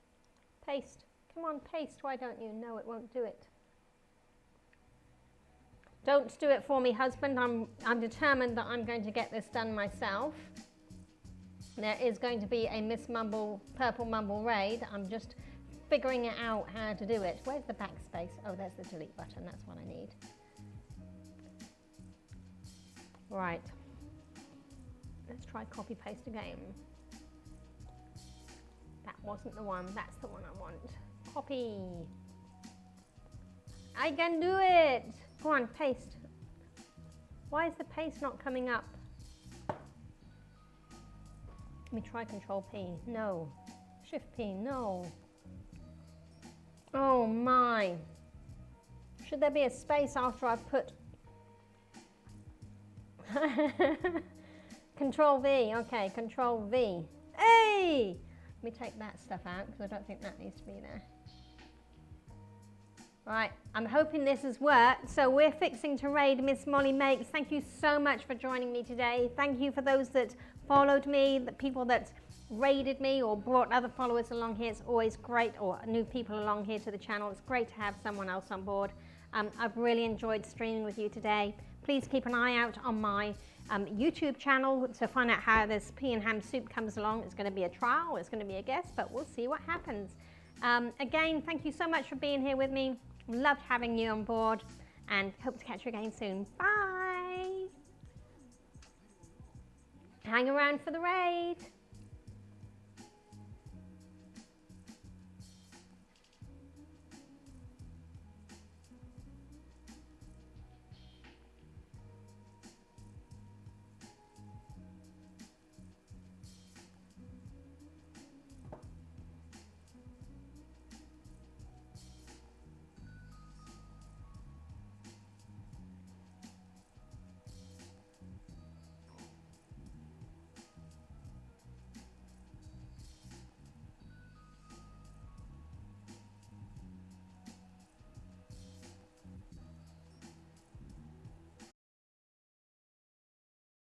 Paste. Come on, paste. Why don't you? No, it won't do it. Don't do it for me, husband. I'm determined that I'm going to get this done myself. There is going to be a Miss Mumble, Purple Mumble raid. I'm just figuring out how to do it. Where's the backspace? Oh, there's the delete button. That's what I need. Right. Let's try copy paste again. That wasn't the one. That's the one I want. Copy. I can do it. Go on, paste. Why is the paste not coming up? Let me try Control P. No. Shift P. No. Oh my. Should there be a space after I've put Control V. Okay, Control V. Hey! Let me take that stuff out because I don't think that needs to be there. Right, I'm hoping this has worked. So we're fixing to raid Miss Molly Makes. Thank you so much for joining me today. Thank you for those that followed me, the people that raided me or brought other followers along here. It's always great, or new people along here to the channel. It's great to have someone else on board. I've really enjoyed streaming with you today. Please keep an eye out on my YouTube channel to find out how this pea and ham soup comes along. It's going to be a trial, it's going to be a guess, but we'll see what happens. Again, thank you so much for being here with me. Loved having you on board, and hope to catch you again soon. Bye! Hang around for the raid.